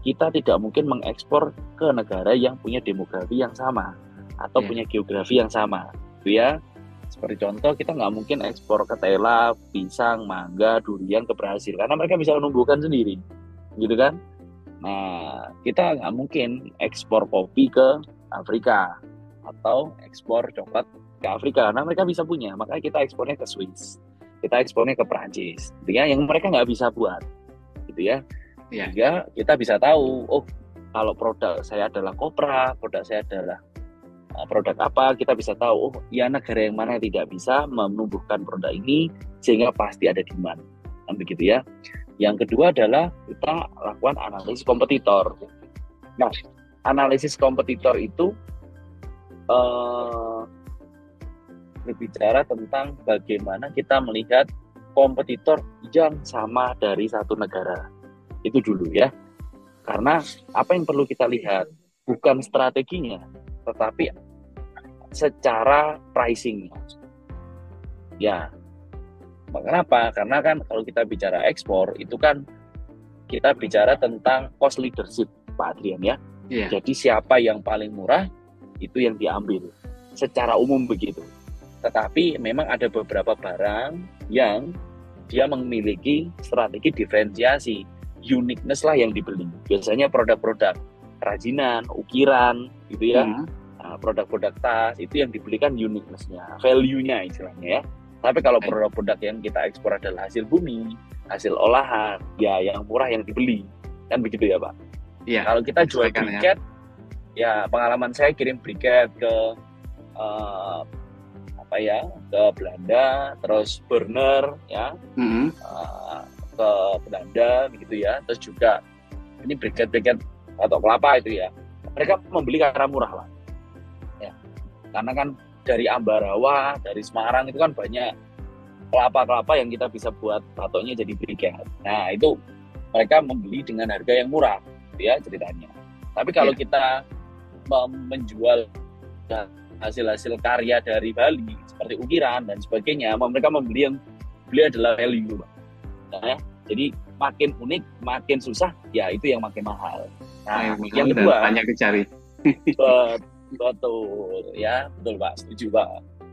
kita tidak mungkin mengekspor ke negara yang punya demografi yang sama atau punya geografi yang sama, gitu ya. Seperti contoh, kita nggak mungkin ekspor ke Thailand, pisang, mangga, durian ke Brasil karena mereka bisa menumbuhkan sendiri, gitu kan. Nah, kita nggak mungkin ekspor kopi ke Afrika atau ekspor coklat ke Afrika karena mereka bisa punya, makanya kita ekspornya ke Swiss, kita ekspornya ke Prancis, gitu ya, yang mereka nggak bisa buat, gitu ya. Sehingga kita bisa tahu, oh kalau produk saya adalah kopra, produk saya adalah produk apa, kita bisa tahu, oh ya negara yang mana yang tidak bisa menumbuhkan produk ini, sehingga pasti ada demand. kan begitu ya. Yang kedua adalah kita lakukan analisis kompetitor. Nah, analisis kompetitor itu berbicara tentang bagaimana kita melihat kompetitor yang sama dari satu negara. Itu dulu ya. Karena apa yang perlu kita lihat bukan strateginya, tetapi secara pricing-nya. Ya. Kenapa? Karena kan kalau kita bicara ekspor itu kan kita bicara tentang cost leadership, Pak Adrian ya. Iya. Jadi siapa yang paling murah itu yang diambil. Secara umum begitu. Tetapi memang ada beberapa barang yang dia memiliki strategi diferensiasi, uniqueness lah yang dibeli. Biasanya produk-produk kerajinan, ukiran gitu ya. Nah, produk-produk tas itu yang dibelikan uniqueness-nya, value-nya istilahnya ya. Tapi kalau produk-produk yang kita ekspor adalah hasil bumi, hasil olahan, ya yang murah yang dibeli. Kan begitu ya, Pak? Iya. Kalau kita jual briket, ya pengalaman saya kirim briket ke ke Belanda, terus burner ya, ke Belanda begitu ya. Terus juga ini briket-briket atau kelapa itu ya. Mereka membeli karena murah lah. Ya. Karena kan dari Ambarawa, dari Semarang itu kan banyak kelapa-kelapa yang kita bisa buat batoknya jadi briket. Nah itu mereka membeli dengan harga yang murah, gitu ya ceritanya. Tapi kalau kita menjual hasil-hasil karya dari Bali seperti ukiran dan sebagainya, mereka membeli adalah value, nah, jadi makin unik, makin susah, ya itu yang makin mahal. Nah yang kedua banyak dicari. Betul ya, betul Pak, setuju Pak.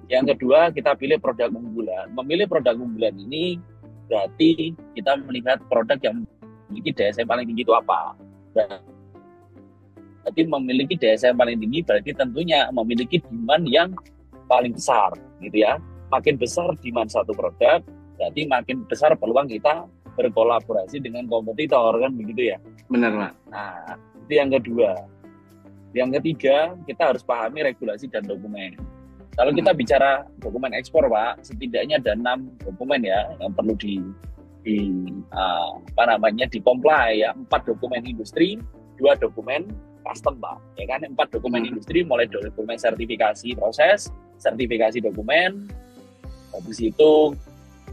Yang kedua kita pilih produk unggulan. Memilih produk unggulan ini berarti kita melihat produk yang memiliki daya saing paling tinggi itu apa. Berarti memiliki daya saing paling tinggi berarti tentunya memiliki demand yang paling besar, gitu ya. Makin besar demand satu produk, berarti makin besar peluang kita berkolaborasi dengan kompetitor, kan begitu ya. Benar Pak. Nah itu yang kedua. Yang ketiga, kita harus pahami regulasi dan dokumen. Kalau kita bicara dokumen ekspor, Pak, setidaknya ada 6 dokumen ya yang perlu di comply ya. 4 dokumen industri, 2 dokumen custom, Pak. Ya kan, 4 dokumen industri mulai dari dokumen sertifikasi proses, sertifikasi dokumen, habis itu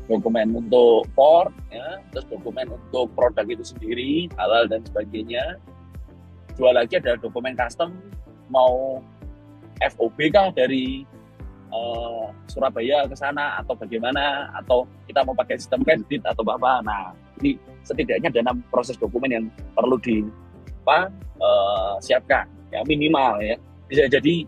dokumen untuk port, ya, terus dokumen untuk produk itu sendiri, halal dan sebagainya. 2 lagi ada dokumen custom, mau FOB kah dari Surabaya ke sana atau bagaimana, atau kita mau pakai sistem kredit atau apa. Nah, ini setidaknya ada 6 proses dokumen yang perlu siapkan, ya minimal ya. Bisa jadi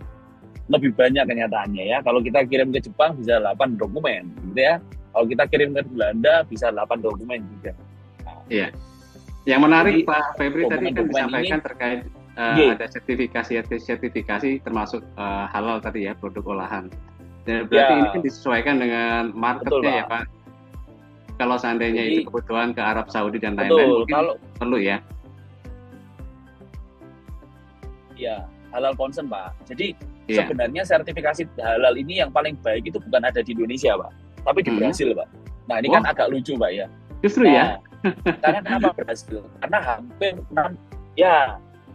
lebih banyak kenyataannya ya. Kalau kita kirim ke Jepang bisa 8 dokumen, gitu ya. Kalau kita kirim ke Belanda bisa 8 dokumen juga. Nah, iya. Yang menarik jadi, Pak Febri tadi kan disampaikan terkait ada sertifikasi termasuk halal tadi ya, produk olahan. Dan berarti ini kan disesuaikan dengan marketnya ya Pak. Kalau seandainya itu kebutuhan ke Arab Saudi dan lain-lain mungkin perlu ya. Ya, halal concern Pak. Jadi sebenarnya sertifikasi halal ini yang paling baik itu bukan ada di Indonesia Pak, tapi di Brasil Pak. Nah ini kan agak lucu Pak ya. Justru ya. Karena kenapa Brasil? Karena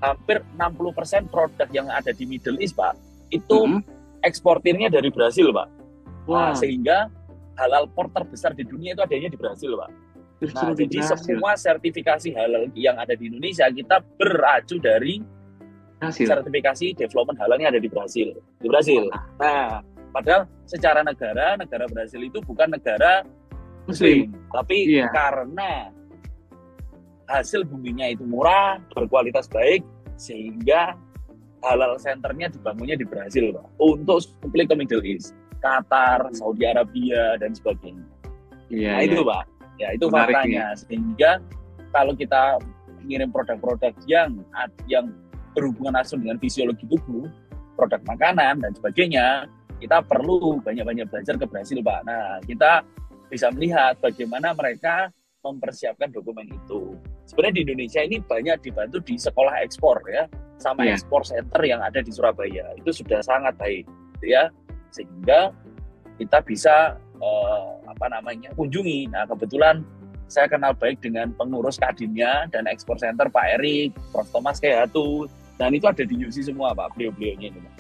hampir 60% produk yang ada di Middle East Pak itu eksportirnya dari Brasil Pak. Nah, sehingga halal port terbesar di dunia itu adanya di Brasil Pak. Nah, jadi semua sertifikasi halal yang ada di Indonesia kita beracu dari sertifikasi development halalnya ada di Brasil. Nah, padahal secara negara Brasil itu bukan negara Muslim, tapi karena hasil buminya itu murah, berkualitas baik, sehingga halal centernya dibangunnya di Brasil, Pak, untuk supply ke Middle East, Qatar, Saudi Arabia dan sebagainya. Itu Pak, ya itu faktanya. Sehingga kalau kita mengirim produk-produk yang berhubungan langsung dengan fisiologi tubuh, produk makanan dan sebagainya, kita perlu banyak-banyak belajar ke Brasil, Pak. Nah, kita bisa melihat bagaimana mereka mempersiapkan dokumen itu. Sebenarnya di Indonesia ini banyak dibantu di sekolah ekspor ya, sama ekspor center yang ada di Surabaya. Itu sudah sangat baik, ya, sehingga kita bisa kunjungi. Nah, kebetulan saya kenal baik dengan pengurus Kadinnya dan Ekspor Center Pak Erik, Prof. Thomas Kehatu, dan itu ada di UC semua Pak, beliau-beliaunya ini.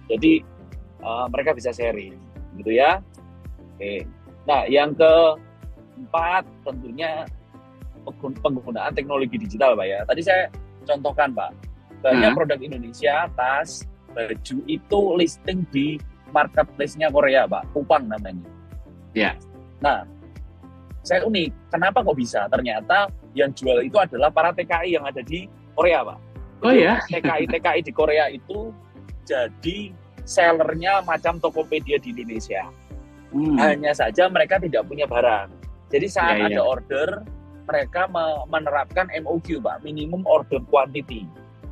Jadi mereka bisa sharing, gitu ya. Oke. Nah, yang keempat tentunya penggunaan teknologi digital Pak ya. Tadi saya contohkan Pak, banyak produk Indonesia, tas, baju itu listing di marketplace-nya Korea Pak, Kupang namanya. Ya. Nah, saya unik, kenapa kok bisa? Ternyata yang jual itu adalah para TKI yang ada di Korea Pak. Oh ya? TKI di Korea itu jadi sellernya macam Tokopedia di Indonesia. Hanya saja mereka tidak punya barang. Jadi saat ada order, mereka menerapkan MOQ Pak, minimum order quantity.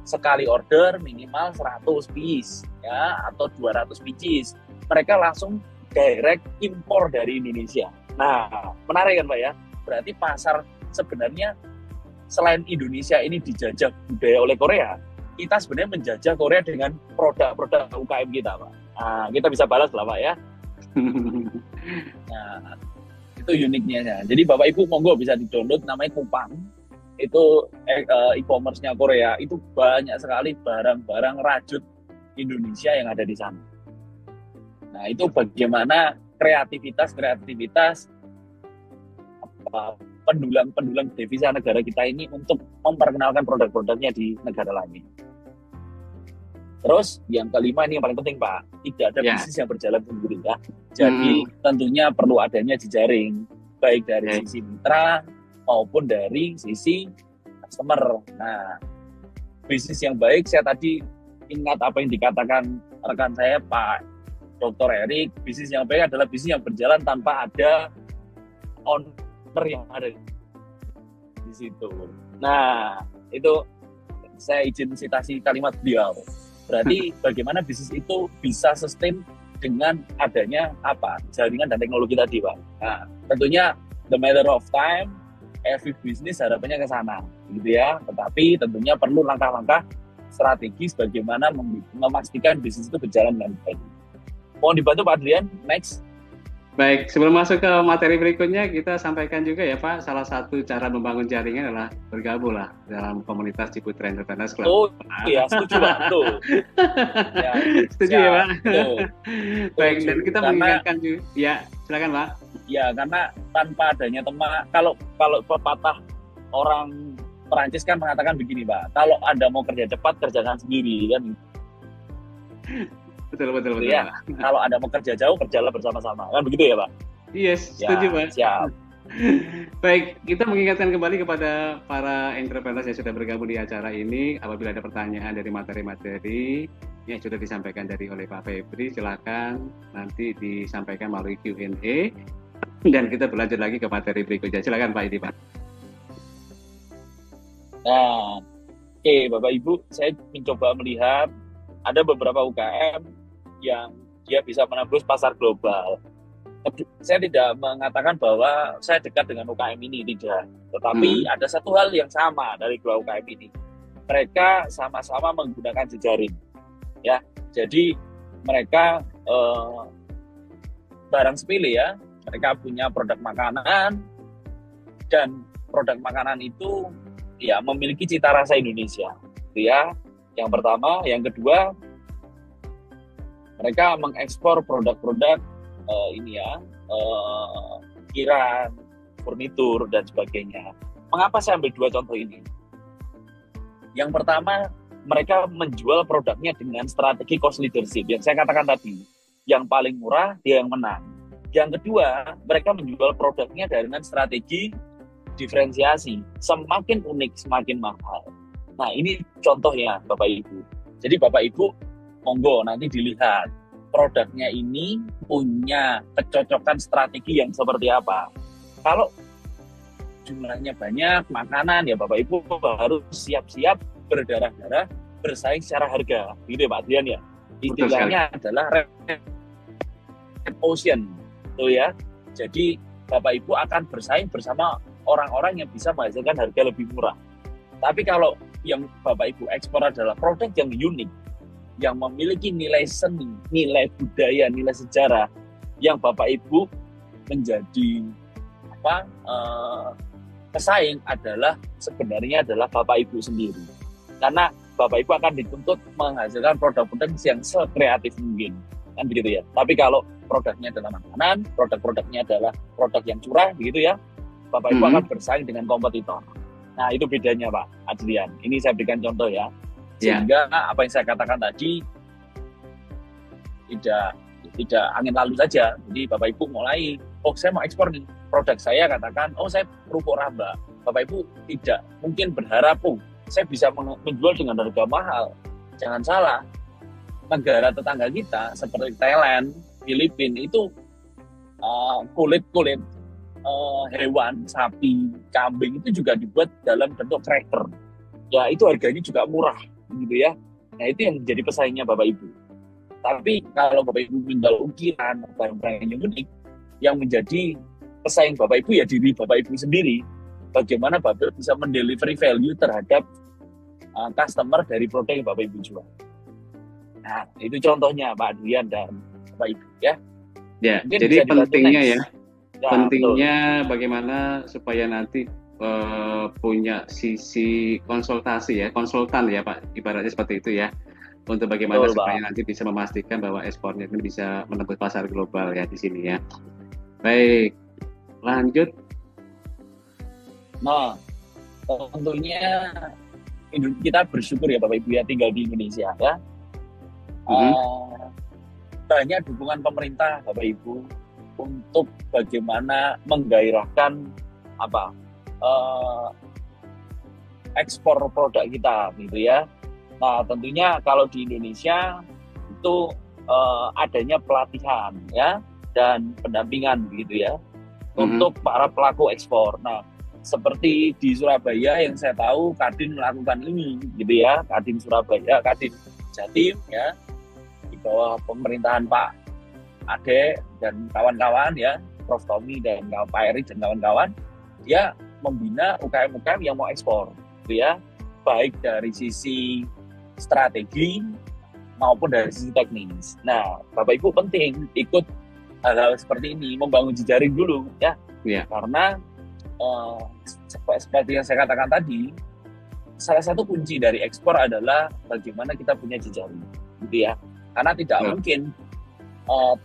Sekali order minimal 100 piece ya, atau 200 pieces. Mereka langsung direct impor dari Indonesia. Nah, menarik kan Pak ya? Berarti pasar sebenarnya selain Indonesia ini dijajah budaya oleh Korea, kita sebenarnya menjajah Korea dengan produk-produk UKM kita Pak. Nah, kita bisa balas lah Pak ya. Nah, itu uniknya. Jadi Bapak Ibu monggo bisa di-download, namanya Kupang. Itu e-commerce-nya Korea. Itu banyak sekali barang-barang rajut Indonesia yang ada di sana. Nah, itu bagaimana kreativitas pendulang devisa negara kita ini untuk memperkenalkan produk-produknya di negara lain. Terus yang kelima ini yang paling penting Pak, tidak ada bisnis yang berjalan sendiri ya. Jadi tentunya perlu adanya jejaring, baik dari sisi mitra maupun dari sisi customer. Nah, bisnis yang baik, saya tadi ingat apa yang dikatakan rekan saya Pak Dr. Erik, bisnis yang baik adalah bisnis yang berjalan tanpa ada owner yang ada di situ. Nah, itu saya izin citasi kalimat beliau. Berarti bagaimana bisnis itu bisa sustain dengan adanya jaringan dan teknologi tadi Pak. Nah, tentunya the matter of time, every business harapannya ke sana, gitu ya. Tetapi tentunya perlu langkah-langkah strategis bagaimana memastikan bisnis itu berjalan dengan baik. Mohon dibantu Pak Adrian, next. Baik, sebelum masuk ke materi berikutnya, kita sampaikan juga ya Pak, salah satu cara membangun jaringan adalah bergabung lah dalam komunitas Ciputra Entrepreneurs Club. Oh iya, setuju Pak, betul. Ya, setuju ya Pak. Baik, dan kita mengingatkan juga, ya silakan Pak. Ya, karena tanpa adanya kalau pepatah orang Perancis kan mengatakan begini Pak, kalau Anda mau kerja cepat, kerjakan sendiri kan. Betul. Ya, kalau Anda mau kerja jauh, kerjalah bersama-sama. Kan begitu ya, Pak? Yes, setuju, Pak. Siap. Baik, kita mengingatkan kembali kepada para entrepreneurs yang sudah bergabung di acara ini. Apabila ada pertanyaan dari materi-materi yang sudah disampaikan oleh Pak Febri, silakan nanti disampaikan melalui Q&A. Dan kita belajar lagi ke materi berikutnya. Silakan Pak Idi, Pak. Nah, oke, Bapak Ibu, saya mencoba melihat ada beberapa UKM yang dia bisa menembus pasar global. Saya tidak mengatakan bahwa saya dekat dengan UKM ini, tidak. Tetapi ada satu hal yang sama dari dua UKM ini. Mereka sama-sama menggunakan jejaring. Ya, jadi mereka barang sepele ya. Mereka punya produk makanan dan produk makanan itu ya memiliki cita rasa Indonesia. Ya. Yang pertama, yang kedua, mereka mengekspor produk-produk kiran, furnitur dan sebagainya. Mengapa saya ambil dua contoh ini? Yang pertama, mereka menjual produknya dengan strategi cost leadership yang saya katakan tadi. Yang paling murah dia yang menang. Yang kedua, mereka menjual produknya dengan strategi diferensiasi. Semakin unik, semakin mahal. Nah, ini contohnya Bapak Ibu. Jadi Bapak Ibu, monggo nanti dilihat produknya ini punya kecocokan strategi yang seperti apa. Kalau jumlahnya banyak, makanan ya Bapak Ibu harus siap-siap berdarah-darah bersaing secara harga. Gitu ya Pak Adrian ya. Istilahnya adalah red ocean. Tuh ya. Jadi Bapak Ibu akan bersaing bersama orang-orang yang bisa menghasilkan harga lebih murah. Tapi kalau yang Bapak Ibu ekspor adalah produk yang unik, yang memiliki nilai seni, nilai budaya, nilai sejarah, yang Bapak Ibu menjadi pesaing sebenarnya adalah Bapak Ibu sendiri. Karena Bapak Ibu akan dituntut menghasilkan produk-produk yang sekreatif mungkin. Kan begitu ya. Tapi kalau produknya adalah makanan, produk-produknya adalah produk yang curah gitu ya, Bapak Ibu akan bersaing dengan kompetitor. Nah, itu bedanya Pak Adrian. Ini saya berikan contoh ya. Sehingga apa yang saya katakan tadi tidak angin lalu saja. Jadi Bapak Ibu mulai, saya mau ekspor nih produk saya, katakan, saya kerupuk ramba. Bapak Ibu tidak mungkin berharap, saya bisa menjual dengan harga mahal. Jangan salah, negara tetangga kita seperti Thailand, Filipina itu kulit hewan, sapi, kambing itu juga dibuat dalam bentuk cracker. Ya itu harganya juga murah, gitu ya. Nah itu yang menjadi pesaingnya Bapak Ibu. Tapi kalau Bapak Ibu menjual ukiran, barang-barang yang unik, yang menjadi pesaing Bapak Ibu ya diri Bapak Ibu sendiri. Bagaimana Bapak Ibu bisa mendelivery value terhadap customer dari produk yang Bapak Ibu jual. Nah, itu contohnya Pak Adrian dan Bapak Ibu ya. Ya, mungkin jadi pentingnya next. Pentingnya bagaimana supaya nanti punya sisi konsultan ya Pak, ibaratnya seperti itu ya. Untuk bagaimana supaya nanti bisa memastikan bahwa ekspornya ini bisa menembus pasar global ya di sini ya. Baik, lanjut. Nah, tentunya kita bersyukur ya Bapak Ibu ya tinggal di Indonesia ya. Banyak dukungan pemerintah Bapak Ibu untuk bagaimana menggairahkan ekspor produk kita gitu ya. Nah tentunya kalau di Indonesia itu adanya pelatihan ya dan pendampingan gitu ya untuk para pelaku ekspor. Nah seperti di Surabaya yang saya tahu Kadin melakukan ini gitu ya, Kadin Surabaya, Kadin Jatim ya di bawah pemerintahan Pak Ade dan kawan-kawan ya, Prof Tommy dan Pak Eri dan kawan-kawan, dia membina UKM-UKM yang mau ekspor gitu ya, baik dari sisi strategi maupun dari sisi teknis. Nah, Bapak Ibu penting ikut hal-hal seperti ini, membangun jejaring dulu ya. Karena seperti yang saya katakan tadi, salah satu kunci dari ekspor adalah bagaimana kita punya jejaring, gitu ya. Karena tidak mungkin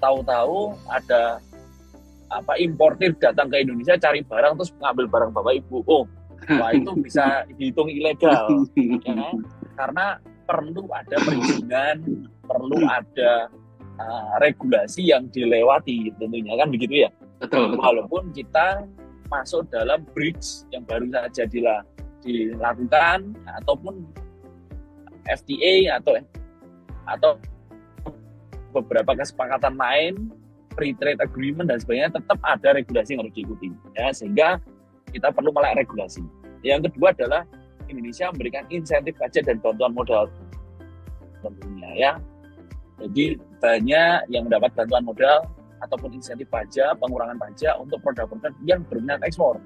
tahu-tahu ada importir datang ke Indonesia cari barang terus mengambil barang Bapak Ibu. Wah itu bisa dihitung ilegal, ya. Karena perlu ada perizinan, perlu ada regulasi yang dilewati tentunya kan begitu ya. Betul. Walaupun kita masuk dalam bridge yang baru saja dilakukan ataupun FTA atau beberapa kesepakatan lain, free trade agreement dan sebagainya, tetap ada regulasi yang harus diikuti ya, sehingga kita perlu melek regulasi. Yang kedua adalah Indonesia memberikan insentif pajak dan bantuan modal tentunya ya. Jadi banyak yang mendapat bantuan modal ataupun insentif pajak, pengurangan pajak untuk produk-produk yang berminat ekspor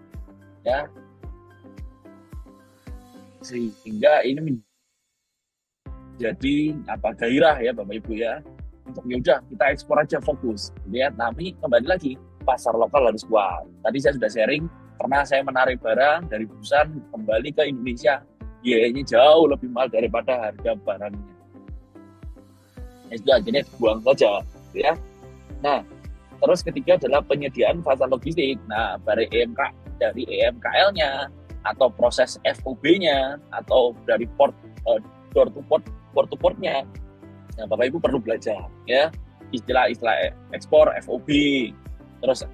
ya. Sehingga ini menjadi gairah ya Bapak Ibu ya. Untuk yaudah kita ekspor aja fokus ya. Tapi kembali lagi pasar lokal harus kuat. Tadi saya sudah sharing pernah saya menarik barang dari Busan kembali ke Indonesia, biayanya jauh lebih mahal daripada harga barangnya. Itu akhirnya dibuang saja, ya. Nah, terus ketiga adalah penyediaan fasilitas logistik. Nah, dari EMKL-nya atau proses FOB-nya atau dari door to port-nya. Nah, Bapak Ibu perlu belajar, ya. Istilah-istilah ekspor, FOB, terus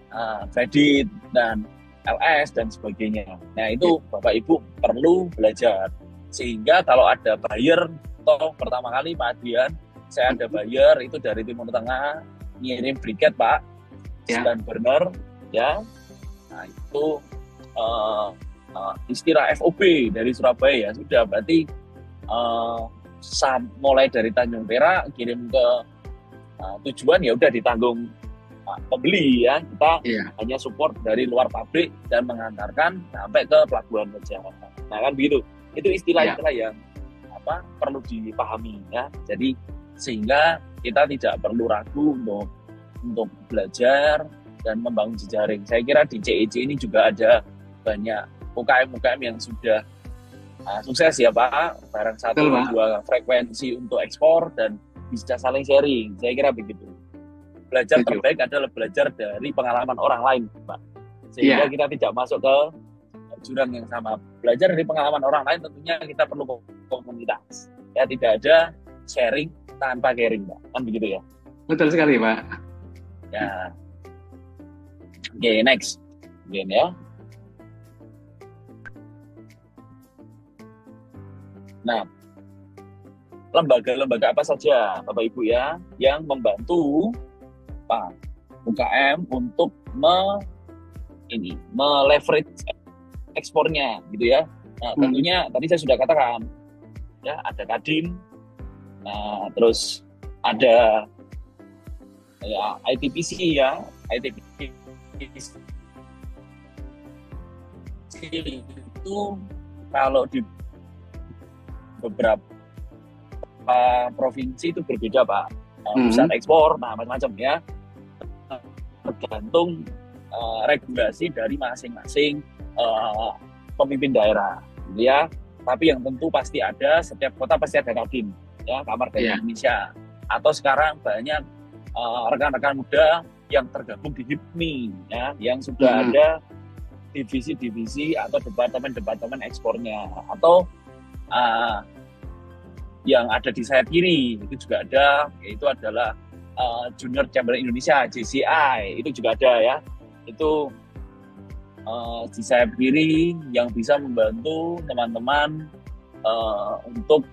kredit dan LS dan sebagainya. Nah itu Bapak Ibu perlu belajar sehingga kalau ada buyer, pertama kali Pak Adrian, saya ada buyer itu dari Timur Tengah ngirim briket Pak, 9 burner ya. Nah itu istilah FOB dari Surabaya ya sudah berarti mulai dari Tanjung Perak kirim ke tujuan ya udah ditanggung pembeli ya, kita hanya support dari luar pabrik dan mengantarkan sampai ke pelabuhan saja. Nah kan begitu. Itu istilah-istilah yang perlu dipahami ya. Jadi sehingga kita tidak perlu ragu untuk belajar dan membangun jejaring. Saya kira di CEC ini juga ada banyak UKM-UKM yang sudah sukses ya Pak, barang satu Betul, Pak. dua frekuensi untuk ekspor dan bisa saling sharing. Saya kira begitu. Belajar Setuju. terbaik adalah belajar dari pengalaman orang lain, Pak. Sehingga Iya. kita tidak masuk ke jurang yang sama. Belajar dari pengalaman orang lain tentunya kita perlu komunitas. Ya, tidak ada sharing tanpa caring, Pak. Kan begitu ya? Betul sekali, Pak. Ya. Oke, next. Again ya. Nah, lembaga-lembaga apa saja, Bapak Ibu ya, yang membantu Pak UKM untuk meleverage ekspornya, gitu ya. Nah, tentunya tadi saya sudah katakan, ya ada Kadin, nah terus ada ya ITPC ya, ITPC itu kalau di beberapa provinsi itu berbeda Pak, pusat ekspor, nah macam-macam ya, tergantung regulasi dari masing-masing pemimpin daerah, gitu ya. Tapi yang tentu pasti ada, setiap kota pasti ada Kadin, ya Kamar Dagang Indonesia. Atau sekarang banyak rekan-rekan muda yang tergabung di HIPMI, ya, yang sudah ada divisi-divisi atau departemen-departemen ekspornya. Atau yang ada di sayap kiri itu juga ada, yaitu adalah Junior Chamber Indonesia JCI, itu juga ada ya. Itu di sayap kiri yang bisa membantu teman-teman untuk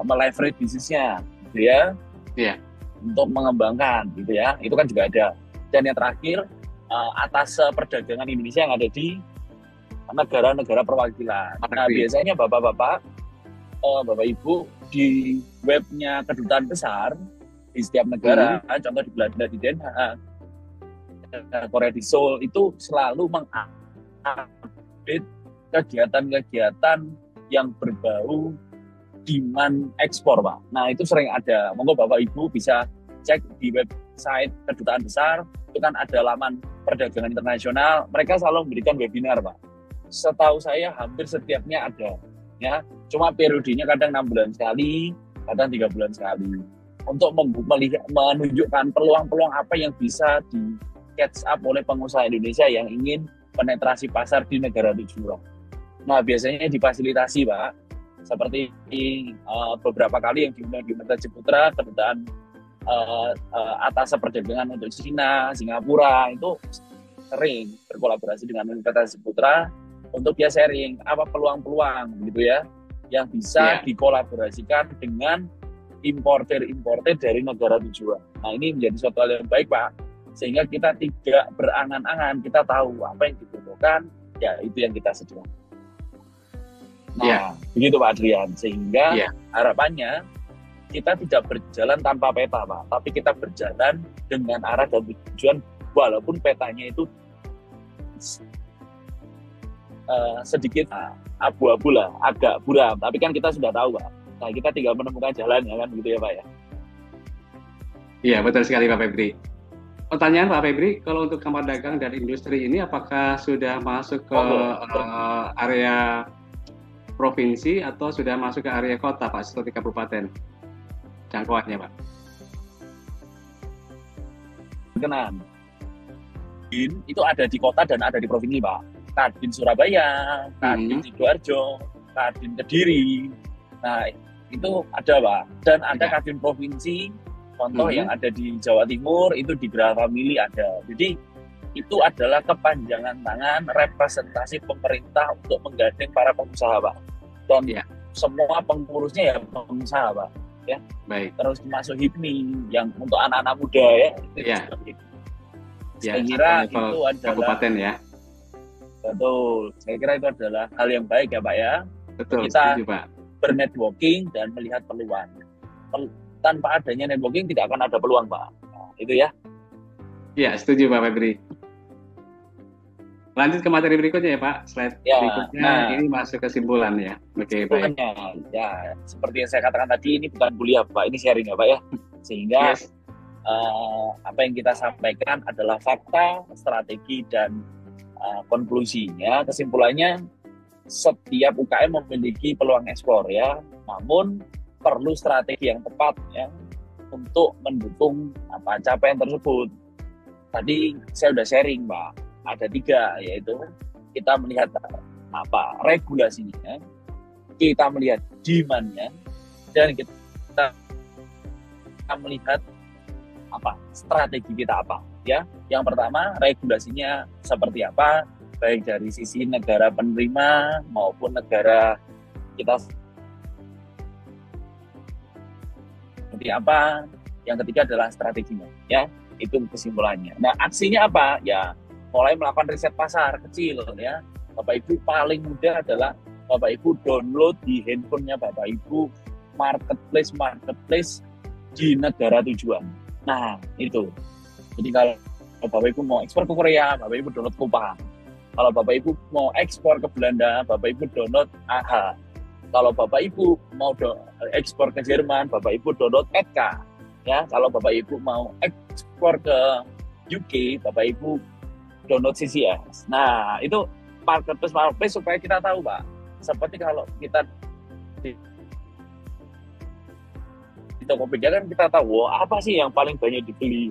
meleverage bisnisnya, gitu ya. Iya. Untuk mengembangkan, gitu ya. Itu kan juga ada. Dan yang terakhir atas perdagangan Indonesia yang ada di negara-negara perwakilan. Nah, biasanya bapak-bapak, Bapak Ibu, di webnya kedutaan besar di setiap negara, contoh di Belanda di Den Haag, Korea di Seoul, itu selalu mengupdate kegiatan-kegiatan yang berbau demand ekspor, Pak. Nah, itu sering ada. Monggo Bapak Ibu bisa cek di website kedutaan besar, itu kan ada laman perdagangan internasional, mereka selalu memberikan webinar, Pak. Setahu saya hampir setiapnya ada, ya. Cuma periodenya kadang 6 bulan sekali, kadang 3 bulan sekali. Untuk menunjukkan peluang-peluang apa yang bisa di catch up oleh pengusaha Indonesia yang ingin penetrasi pasar di negara tujuan. Nah, biasanya difasilitasi, Pak. Seperti beberapa kali yang diundang di Universitas Ciputra, kedutaan atas perdagangan untuk Cina, Singapura, itu sering berkolaborasi dengan Universitas Ciputra untuk dia sharing apa peluang-peluang gitu ya, yang bisa dikolaborasikan dengan importer dari negara tujuan. Nah, ini menjadi suatu hal yang baik, Pak. Sehingga kita tidak berangan-angan, kita tahu apa yang dibutuhkan, ya itu yang kita sediakan. Nah, begitu Pak Adrian. Sehingga harapannya kita tidak berjalan tanpa peta, Pak. Tapi kita berjalan dengan arah dan tujuan, walaupun petanya itu sedikit abu-abu lah, agak buram. Tapi kan kita sudah tahu, Pak. Nah, kita tinggal menemukan jalan, ya kan, gitu ya, Pak ya. Iya, betul sekali Pak Febri. Pertanyaan Pak Febri, kalau untuk Kamar Dagang dan Industri ini apakah sudah masuk ke area provinsi atau sudah masuk ke area kota, Pak, seperti kabupaten? Jangkauannya, Pak. Berkenan. Itu ada di kota dan ada di provinsi, Pak. Kadin Surabaya, Kadin Sidoarjo, Kadin Kediri. Nah, itu ada, Pak. Dan ada Kadin provinsi, contoh yang ada di Jawa Timur, itu di Geraha Family ada. Jadi, itu adalah kepanjangan tangan representasi pemerintah untuk menggandeng para pengusaha, Pak. Dan semua pengurusnya ya pengusaha, Pak. Ya. Baik. Terus masuk HIPMI yang untuk anak-anak muda ya. Saya kira itu adalah kabupaten ya. Betul. Saya kira itu adalah hal yang baik ya, Pak ya. Betul. Kita setuju, Pak. bernetworking dan melihat peluang. Tanpa adanya networking tidak akan ada peluang, Pak. Nah, itu ya. Iya, setuju Pak Febri. Lanjut ke materi berikutnya ya Pak. Slide berikutnya ini masuk kesimpulan ya. Oke, baik. Ya, seperti yang saya katakan tadi, ini bukan kuliah, Pak. Ini sharing ya, Pak ya. Sehingga apa yang kita sampaikan adalah fakta, strategi, dan konklusinya. Kesimpulannya, setiap UKM memiliki peluang ekspor ya, namun perlu strategi yang tepat ya untuk mendukung capaian tersebut. Tadi saya sudah sharing, Mbak, ada 3, yaitu kita melihat regulasinya, kita melihat demand-nya, dan kita melihat strategi kita ya. Yang pertama, regulasinya seperti apa, baik dari sisi negara penerima maupun negara kita seperti apa. Yang ketiga adalah strateginya ya, itu kesimpulannya. Nah, aksinya apa ya? Mulai melakukan riset pasar kecil ya. Bapak Ibu, paling mudah adalah Bapak Ibu download di handphonenya Bapak Ibu marketplace di negara tujuan. Nah, itu. Jadi kalau Bapak Ibu mau ekspor ke Korea, Bapak Ibu download Kupang. Kalau Bapak Ibu mau ekspor ke Belanda, Bapak Ibu download AHA. Kalau Bapak Ibu mau ekspor ke Jerman, Bapak Ibu download ETKA. Ya, kalau Bapak Ibu mau ekspor ke UK, Bapak Ibu download CCS. Nah, itu marketplace supaya kita tahu, Pak. Seperti kalau kita di Tokopedia kan kita tahu, apa sih yang paling banyak dibeli?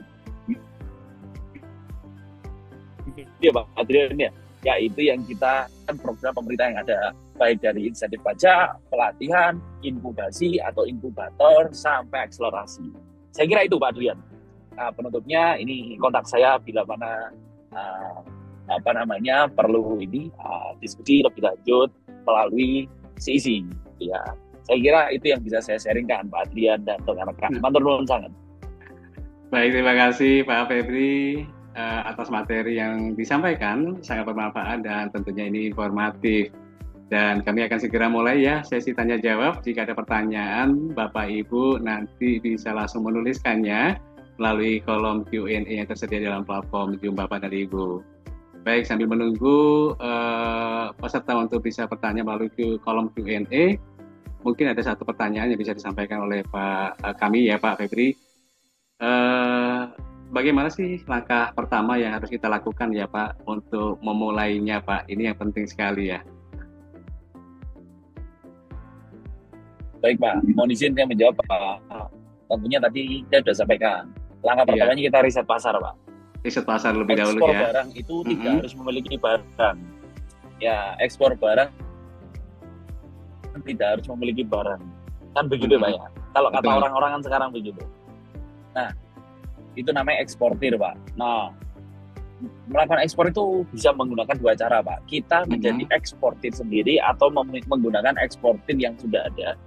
Iya, Pak Adrian ya. Ya, itu yang kita kan program pemerintah yang ada, baik dari insentif pajak, pelatihan, inkubasi atau inkubator sampai akselerasi. Saya kira itu, Pak Adrian. Nah, penutupnya ini kontak saya bila mana perlu diskusi lebih lanjut melalui CIC. Ya, saya kira itu yang bisa saya sharingkan, Pak Adrian dan rekan-rekan. Matur nuwun sangat. Baik, terima kasih Pak Febri atas materi yang disampaikan, sangat bermanfaat dan tentunya ini informatif. Dan kami akan segera mulai ya sesi tanya jawab. Jika ada pertanyaan, Bapak Ibu nanti bisa langsung menuliskannya melalui kolom Q&A yang tersedia dalam platform Zoom Bapak dan Ibu. Baik, sambil menunggu peserta untuk bisa bertanya melalui kolom Q&A, mungkin ada satu pertanyaan yang bisa disampaikan oleh kami ya Pak Febri. Bagaimana sih langkah pertama yang harus kita lakukan ya Pak untuk memulainya Pak? Ini yang penting sekali ya. Baik Pak, mohon izin saya menjawab Pak. Tentunya tadi saya sudah sampaikan. Langkah pertamanya kita riset pasar Pak. Riset pasar lebih dahulu ya. Ekspor barang itu tidak harus memiliki barang. Ya, ekspor barang tidak harus memiliki barang. Kan begitu Pak ya. Kalau kata orang-orang kan sekarang begitu. Nah, itu namanya eksportir Pak. Nah, melakukan ekspor itu bisa menggunakan 2 cara Pak. Kita menjadi eksportir sendiri atau menggunakan eksportir yang sudah ada.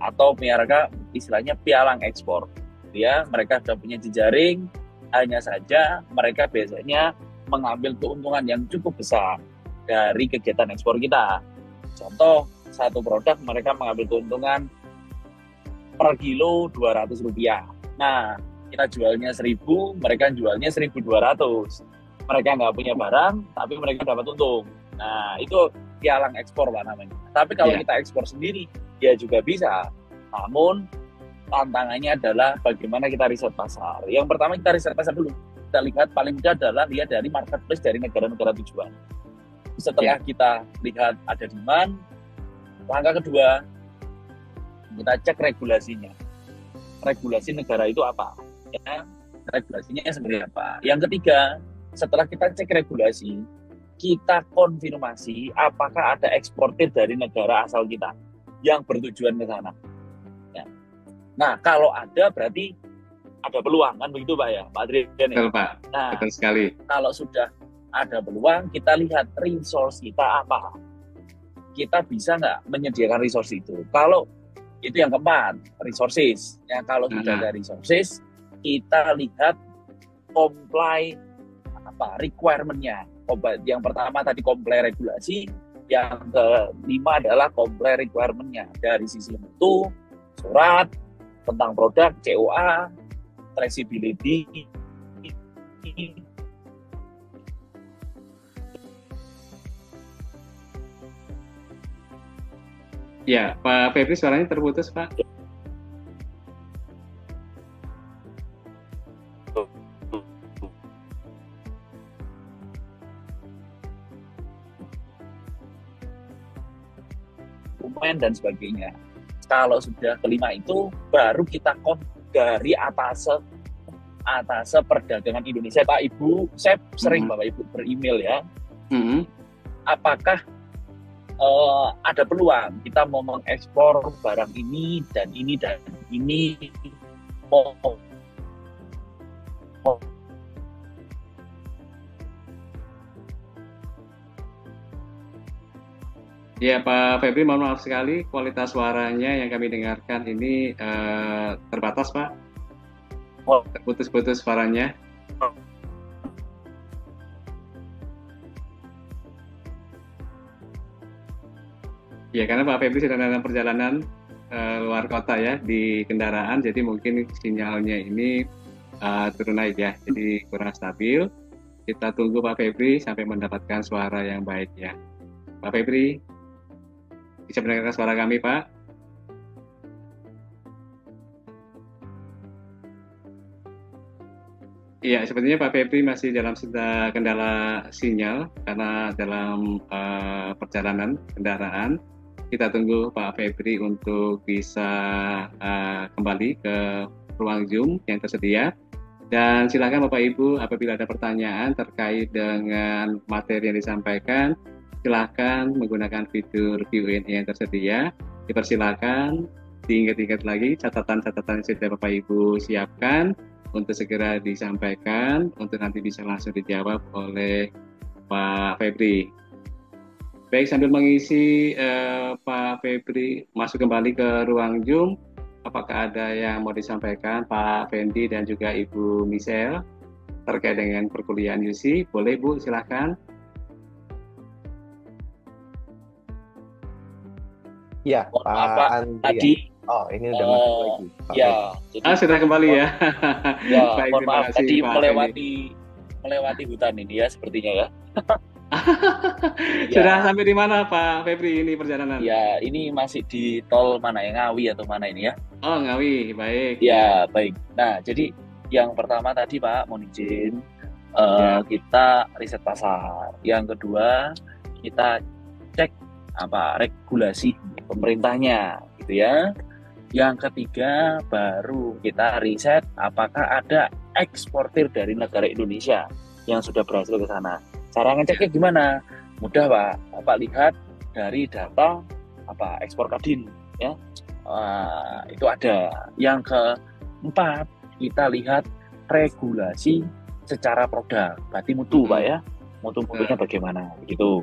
Atau mereka istilahnya pialang ekspor. Ya, mereka sudah punya jejaring, hanya saja mereka biasanya mengambil keuntungan yang cukup besar dari kegiatan ekspor kita. Contoh, satu produk mereka mengambil keuntungan per kilo Rp200. Nah, kita jualnya 1.000, mereka jualnya 1.200. Mereka nggak punya barang, tapi mereka dapat untung. Nah, itu pialang ekspor Pak namanya. Tapi kalau kita ekspor sendiri, ya juga bisa. Namun, tantangannya adalah bagaimana kita riset pasar. Yang pertama kita riset pasar dulu. Kita lihat paling mudah adalah lihat dari marketplace dari negara-negara tujuan. Setelah kita lihat ada demand, langkah kedua, kita cek regulasinya. Regulasi negara itu apa? Ya, regulasinya seperti apa? Yang ketiga, setelah kita cek regulasi, kita konfirmasi apakah ada eksportir dari negara asal kita yang bertujuan ke sana. Ya. Nah, kalau ada berarti ada peluang, kan begitu Pak ya, Pak Adrian? Betul Pak, nah, betul sekali. Kalau sudah ada peluang, kita lihat resource kita apa. Kita bisa nggak menyediakan resource itu? Kalau itu yang keempat, resources. Ya, kalau sudah ada resources, kita lihat comply requirement-nya. Yang pertama tadi comply regulasi, yang kelima adalah comply requirement-nya dari sisi mutu, surat tentang produk, COA, traceability. Ya, Pak Febri suaranya terputus Pak. dokumen dan sebagainya. Kalau sudah kelima itu baru kita dari atas perdagangan Indonesia. Pak Ibu, saya sering Bapak Ibu beremail ya. Apakah ada peluang kita mau mengekspor barang ini dan ini mau Ya Pak Febri, mohon maaf sekali kualitas suaranya yang kami dengarkan ini terbatas Pak, terputus-putus suaranya. Ya, karena Pak Febri sedang dalam perjalanan luar kota ya, di kendaraan, jadi mungkin sinyalnya ini turun naik ya, jadi kurang stabil. Kita tunggu Pak Febri sampai mendapatkan suara yang baik ya. Pak Febri, bisa mendengarkan suara kami Pak? Iya, sepertinya Pak Febri masih dalam kendala sinyal karena dalam perjalanan kendaraan. Kita tunggu Pak Febri untuk bisa kembali ke ruang Zoom yang tersedia. Dan silakan Bapak Ibu, apabila ada pertanyaan terkait dengan materi yang disampaikan, silakan menggunakan fitur Q&A yang tersedia. Dipersilakan, diingat-ingat lagi catatan-catatan yang sudah Bapak Ibu siapkan untuk segera disampaikan, untuk nanti bisa langsung dijawab oleh Pak Febri. Baik, sambil mengisi Pak Febri masuk kembali ke ruang Zoom, apakah ada yang mau disampaikan Pak Fendi dan juga Ibu Michelle terkait dengan perkuliahan UC? Boleh Bu, silakan. Ya, Pak Andrian. Tadi ini udah masuk lagi. Ya, jadi, sudah kembali ya. Ya, baik, mohon maaf kasih, tadi Pak melewati hutan ini ya sepertinya ya. Sudah sampai di mana Pak Febri ini perjalanan? Ya, ini masih di tol mana ya, Ngawi atau mana ini ya? Oh, Ngawi, baik. Ya, baik. Nah, jadi yang pertama tadi Pak, mohon izin kita riset pasar. Yang kedua, kita cek regulasi pemerintahnya gitu ya. Yang ketiga, baru kita riset apakah ada eksportir dari negara Indonesia yang sudah berhasil ke sana. Cara ngeceknya gimana? Mudah Pak. Bapak lihat dari data ekspor Kadin ya. Itu ada. Yang keempat, kita lihat regulasi secara produk. Berarti mutu Pak ya. Mutu-mutunya bagaimana gitu.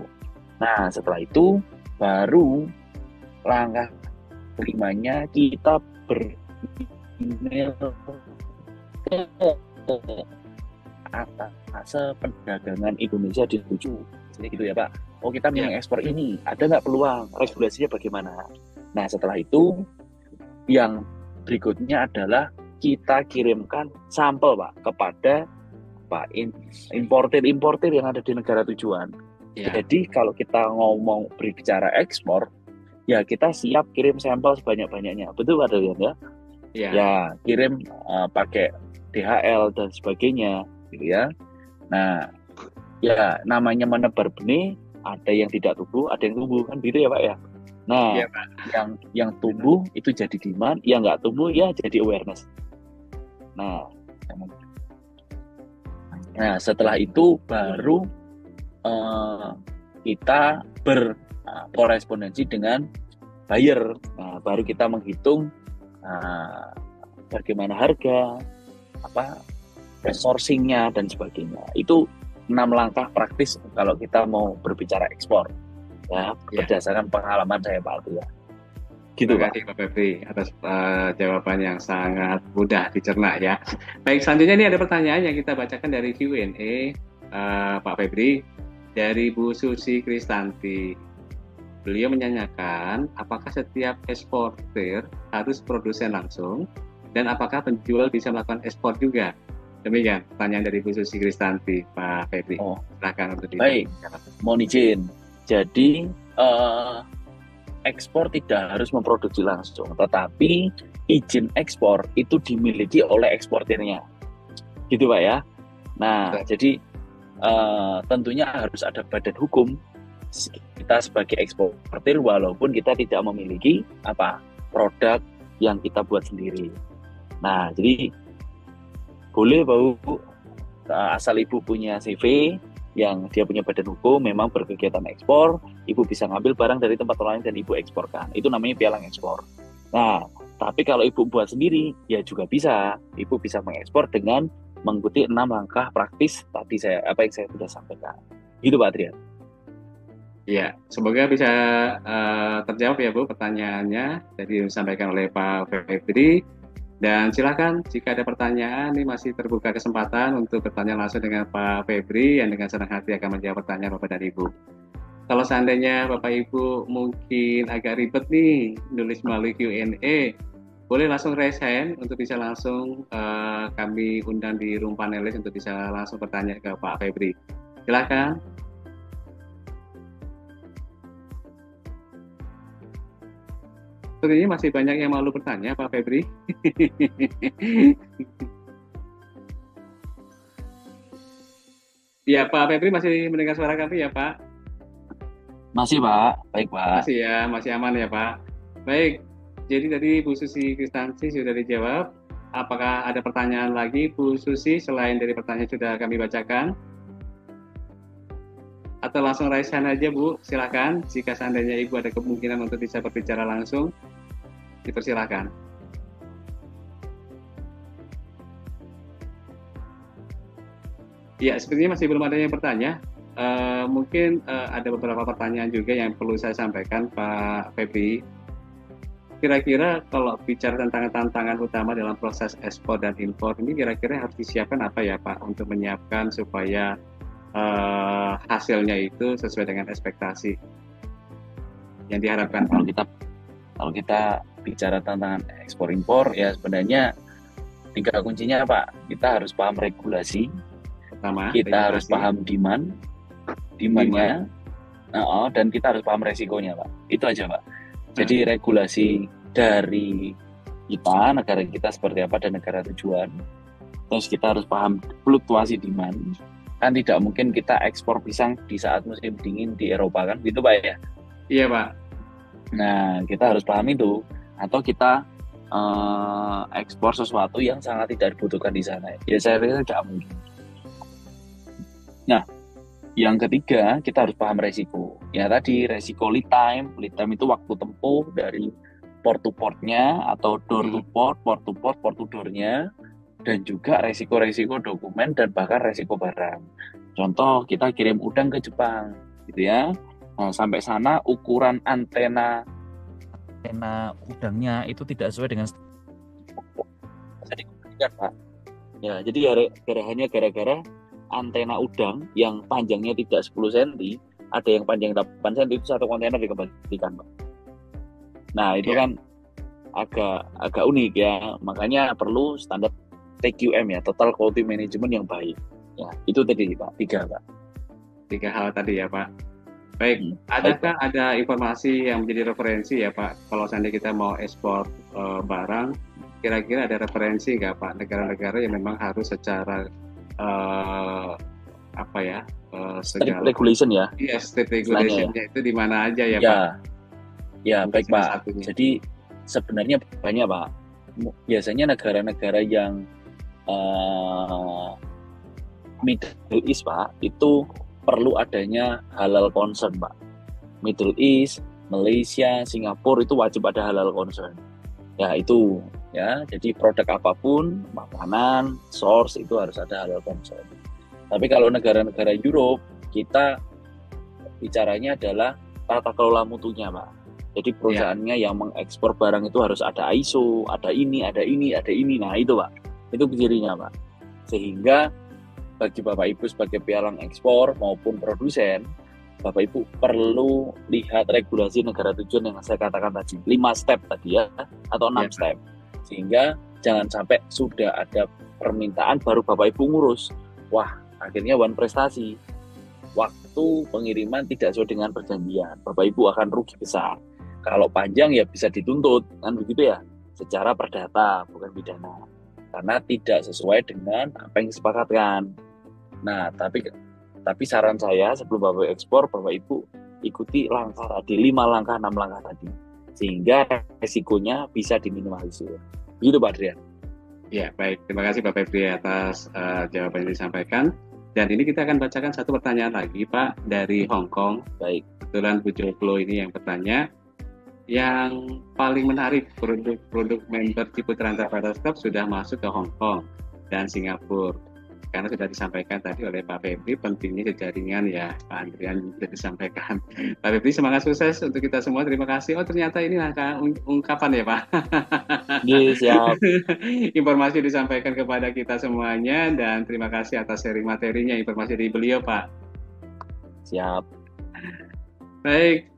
Nah, setelah itu baru langkah kelimanya kita beremail ke atas perdagangan Indonesia di tujuh. Jadi gitu ya Pak. Oh, kita mau mengekspor ini, ada nggak peluang? Regulasinya bagaimana? Nah, setelah itu yang berikutnya adalah kita kirimkan sampel Pak kepada importir yang ada di negara tujuan. Jadi kalau kita ngomong berbicara ekspor, ya kita siap kirim sampel sebanyak-banyaknya. Betul Pak Dalian ya? Ya, kirim pakai DHL dan sebagainya gitu ya. Nah, ya namanya menebar benih, ada yang tidak tumbuh, ada yang tumbuh kan gitu ya Pak ya. Nah, Pak. yang tumbuh itu jadi demand, yang nggak tumbuh ya jadi awareness. Nah, setelah itu baru kita berkorespondensi dengan buyer. Nah, baru kita menghitung bagaimana harga, resourcingnya dan sebagainya. Itu 6 langkah praktis kalau kita mau berbicara ekspor. Ya, berdasarkan pengalaman saya Pak Artu ya. Gitu Terima kasih Pak Febri atas jawaban yang sangat mudah dicerna ya. Baik, selanjutnya ini ada pertanyaan yang kita bacakan dari Q&A Pak Febri dari Bu Susi Kristanti. Beliau menanyakan apakah setiap eksportir harus produsen langsung dan apakah penjual bisa melakukan ekspor juga. Demikian pertanyaan dari Bu Susi Kristanti, Pak Febri. Silakan untuk baik, mohon izin. Jadi ekspor tidak harus memproduksi langsung, tetapi izin ekspor itu dimiliki oleh eksportirnya, gitu Pak ya. Nah, jadi tentunya harus ada badan hukum kita sebagai eksportir walaupun kita tidak memiliki produk yang kita buat sendiri. Nah, jadi boleh Bu, asal Ibu punya CV yang dia punya badan hukum, memang berkegiatan ekspor, Ibu bisa ngambil barang dari tempat lain dan Ibu eksporkan. Itu namanya pialang ekspor. Nah, tapi kalau Ibu buat sendiri, ya juga bisa. Ibu bisa mengekspor dengan mengikuti 6 langkah praktis tadi yang saya sudah sampaikan. Gitu Pak Adrian. Ya, semoga bisa terjawab ya Bu pertanyaannya jadi disampaikan oleh Pak Febri. Dan silakan jika ada pertanyaan, ini masih terbuka kesempatan untuk bertanya langsung dengan Pak Febri yang dengan senang hati akan menjawab pertanyaan Bapak dan Ibu. Kalau seandainya Bapak Ibu mungkin agak ribet nih nulis melalui Q&A, boleh langsung raise hand untuk bisa langsung kami undang di room panelis untuk bisa langsung bertanya ke Pak Febri. Silakan. Sebenarnya masih banyak yang malu bertanya, Pak Febri. Ya, Pak Febri masih mendengar suara kami ya, Pak? Masih, Pak. Baik, Pak. Masih ya, masih aman ya, Pak. Baik, jadi tadi Bu Susi Kristansi sudah dijawab. Apakah ada pertanyaan lagi, Bu Susi, selain dari pertanyaan sudah kami bacakan? Atau langsung raise hand aja Bu, silakan. Jika seandainya Ibu ada kemungkinan untuk bisa berbicara langsung, dipersilakan. Ya, sepertinya masih belum ada yang bertanya. Mungkin ada beberapa pertanyaan juga yang perlu saya sampaikan, Pak Febri. Kira-kira kalau bicara tentang tantangan utama dalam proses ekspor dan impor ini, kira-kira harus disiapkan apa ya Pak untuk menyiapkan supaya hasilnya itu sesuai dengan ekspektasi yang diharapkan. Kalau kita bicara tantangan ekspor impor, ya sebenarnya 3 kuncinya Pak. Kita harus paham regulasi. Pertama, kita harus paham demandnya, dan kita harus paham resikonya Pak. Itu aja Pak. Jadi regulasi dari kita, negara kita seperti apa dan negara tujuan. Terus kita harus paham fluktuasi demand. Kan tidak mungkin kita ekspor pisang di saat musim dingin di Eropa kan, gitu Pak ya? Iya Pak. Nah, kita harus paham itu. Atau kita ekspor sesuatu yang sangat tidak dibutuhkan di sana. Ya saya rasa tidak mungkin. Nah, yang ketiga kita harus paham resiko. Ya tadi resiko lead time itu waktu tempuh dari port to portnya atau door to port, port to port, port to door-nya. Dan juga resiko-resiko dokumen dan bahkan resiko barang. Contoh, kita kirim udang ke Jepang, gitu ya. Nah, sampai sana ukuran antena udangnya itu tidak sesuai dengan jadi komplikan, Pak. Ya, jadi hanya gara-gara antena udang yang panjangnya tidak 10 cm, ada yang panjang 8 cm, itu satu kontainer dikembalikan, Pak. Nah, itu kan agak unik ya. Makanya perlu standar TQM ya, Total Quality Management yang baik. Ya, itu tadi Pak, 3 Pak. 3 hal tadi ya Pak. Baik, adakah ada informasi yang menjadi referensi ya Pak, kalau seandainya kita mau ekspor barang, kira-kira ada referensi nggak Pak, negara-negara yang memang harus secara strict regulation ya? Iya, strict regulationnya itu di mana aja ya Pak? Ya, baik Pak. Jadi sebenarnya banyak Pak. Biasanya negara-negara yang Middle East Pak, itu perlu adanya halal concern Pak. Middle East, Malaysia, Singapura itu wajib ada halal concern. Ya itu ya, jadi produk apapun, makanan, source itu harus ada halal concern. Tapi kalau negara-negara Europe, kita bicaranya adalah tata kelola mutunya Pak. Jadi perusahaannya yang mengekspor barang itu harus ada ISO, ada ini. Nah itu Pak, itu cirinya Pak. Sehingga bagi Bapak Ibu sebagai pialang ekspor maupun produsen, Bapak Ibu perlu lihat regulasi negara tujuan yang saya katakan tadi, 5 step tadi ya, atau 6 step. Sehingga jangan sampai sudah ada permintaan baru Bapak Ibu ngurus. Wah, akhirnya one prestasi. Waktu pengiriman tidak sesuai dengan perjanjian, Bapak Ibu akan rugi besar. Kalau panjang ya bisa dituntut, kan begitu ya, secara perdata, bukan pidana. Karena tidak sesuai dengan apa yang disepakatkan. Nah, tapi saran saya sebelum Bapak ekspor, Bapak Ibu ikuti langkah tadi, 5 langkah, 6 langkah tadi. Sehingga resikonya bisa diminimalisir. Begitu Pak Adrian. Ya, baik. Terima kasih Pak Febri atas jawaban yang disampaikan. Dan ini kita akan bacakan satu pertanyaan lagi, Pak, dari Hong Kong. Baik. Kebetulan Bu Joklo ini yang bertanya. Yang paling menarik, produk member Ciputra Entrepreneurs Club sudah masuk ke Hong Kong dan Singapura. Karena sudah disampaikan tadi oleh Pak Febri, pentingnya jaringan ya, Pak Andrian sudah disampaikan. Pak Febri, semangat sukses untuk kita semua. Terima kasih. Oh, ternyata ini angka ungkapan ya, Pak. Yes, siap. Informasi disampaikan kepada kita semuanya dan terima kasih atas sharing materinya, informasi dari beliau, Pak. Siap. Baik.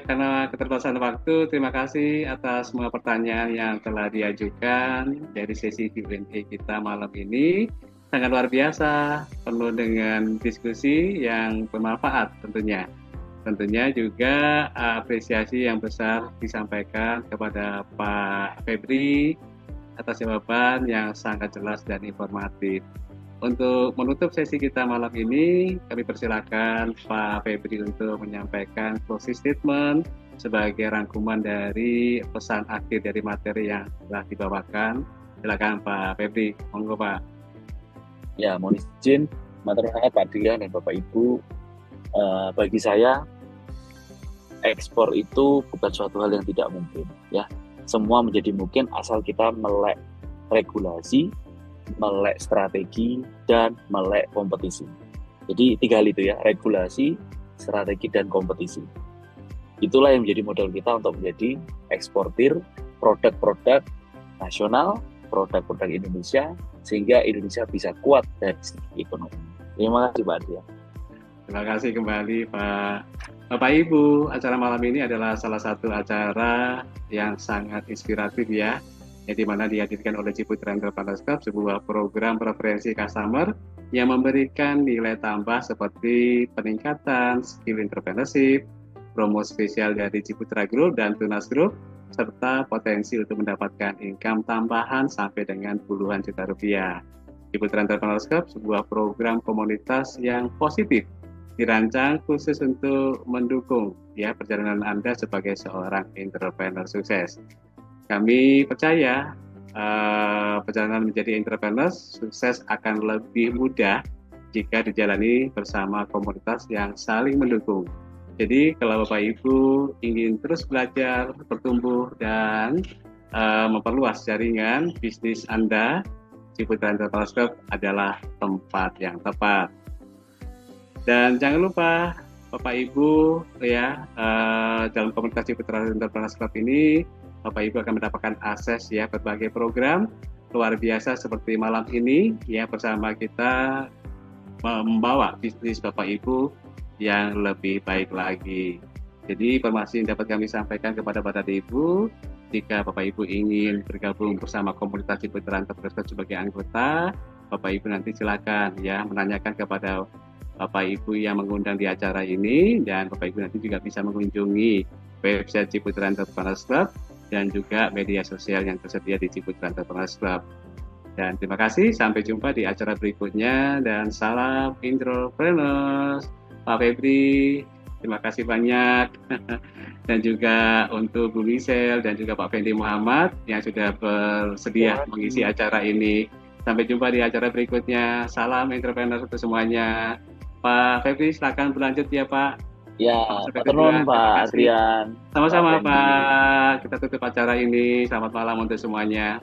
Karena keterbatasan waktu, terima kasih atas semua pertanyaan yang telah diajukan dari sesi Q&A kita malam ini. Sangat luar biasa, penuh dengan diskusi yang bermanfaat tentunya. Tentunya juga apresiasi yang besar disampaikan kepada Pak Febri atas jawaban yang sangat jelas dan informatif. Untuk menutup sesi kita malam ini, kami persilakan Pak Febri untuk menyampaikan closing statement sebagai rangkuman dari pesan akhir dari materi yang telah dibawakan. Silakan Pak Febri, monggo Pak. Ya, mohon izin, matur nuwun Pak Adrian dan Bapak Ibu. Bagi saya, ekspor itu bukan suatu hal yang tidak mungkin. Ya, semua menjadi mungkin asal kita melek regulasi, melek strategi, dan melek kompetisi. Jadi 3 hal itu ya, regulasi, strategi, dan kompetisi. Itulah yang menjadi modal kita untuk menjadi eksportir produk-produk nasional, produk-produk Indonesia, sehingga Indonesia bisa kuat dari segi ekonomi. Terima kasih Pak Adrian. Terima kasih kembali Pak. Bapak Ibu, acara malam ini adalah salah satu acara yang sangat inspiratif ya, yang dimana dihadirkan oleh Ciputra Entrepreneurs Club, sebuah program preferensi customer yang memberikan nilai tambah seperti peningkatan skill entrepreneurship, promo spesial dari Ciputra Group dan Tunas Group, serta potensi untuk mendapatkan income tambahan sampai dengan puluhan juta rupiah. Ciputra Entrepreneurs Club, sebuah program komunitas yang positif, dirancang khusus untuk mendukung ya perjalanan Anda sebagai seorang entrepreneur sukses. Kami percaya perjalanan menjadi entrepreneur sukses akan lebih mudah jika dijalani bersama komunitas yang saling mendukung. Jadi kalau Bapak Ibu ingin terus belajar, bertumbuh, dan memperluas jaringan bisnis Anda, Ciputra Entrepreneurs Club adalah tempat yang tepat. Dan jangan lupa Bapak Ibu ya, dalam komunitas Ciputra Entrepreneurs Club ini Bapak Ibu akan mendapatkan akses ya berbagai program luar biasa seperti malam ini ya, bersama kita membawa bisnis Bapak Ibu yang lebih baik lagi. Jadi informasi yang dapat kami sampaikan kepada Bapak Ibu, jika Bapak Ibu ingin bergabung bersama komunitas Ciputra Entrepreneurs Club sebagai anggota, Bapak Ibu nanti silakan ya menanyakan kepada Bapak Ibu yang mengundang di acara ini, dan Bapak Ibu nanti juga bisa mengunjungi website Ciputra Entrepreneurs Club dan juga media sosial yang tersedia di Ciputra Entrepreneurs Club. Dan terima kasih, sampai jumpa di acara berikutnya, dan salam entrepreneurs. Pak Febri, terima kasih banyak. Dan juga untuk Bu Michelle dan juga Pak Fendi Muhammad yang sudah bersedia mengisi acara ini. Sampai jumpa di acara berikutnya. Salam entrepreneurs untuk semuanya. Pak Febri, silakan berlanjut ya Pak. Ya, terima Pak Adrian. Sama-sama Pak. Kita tutup acara ini. Selamat malam untuk semuanya.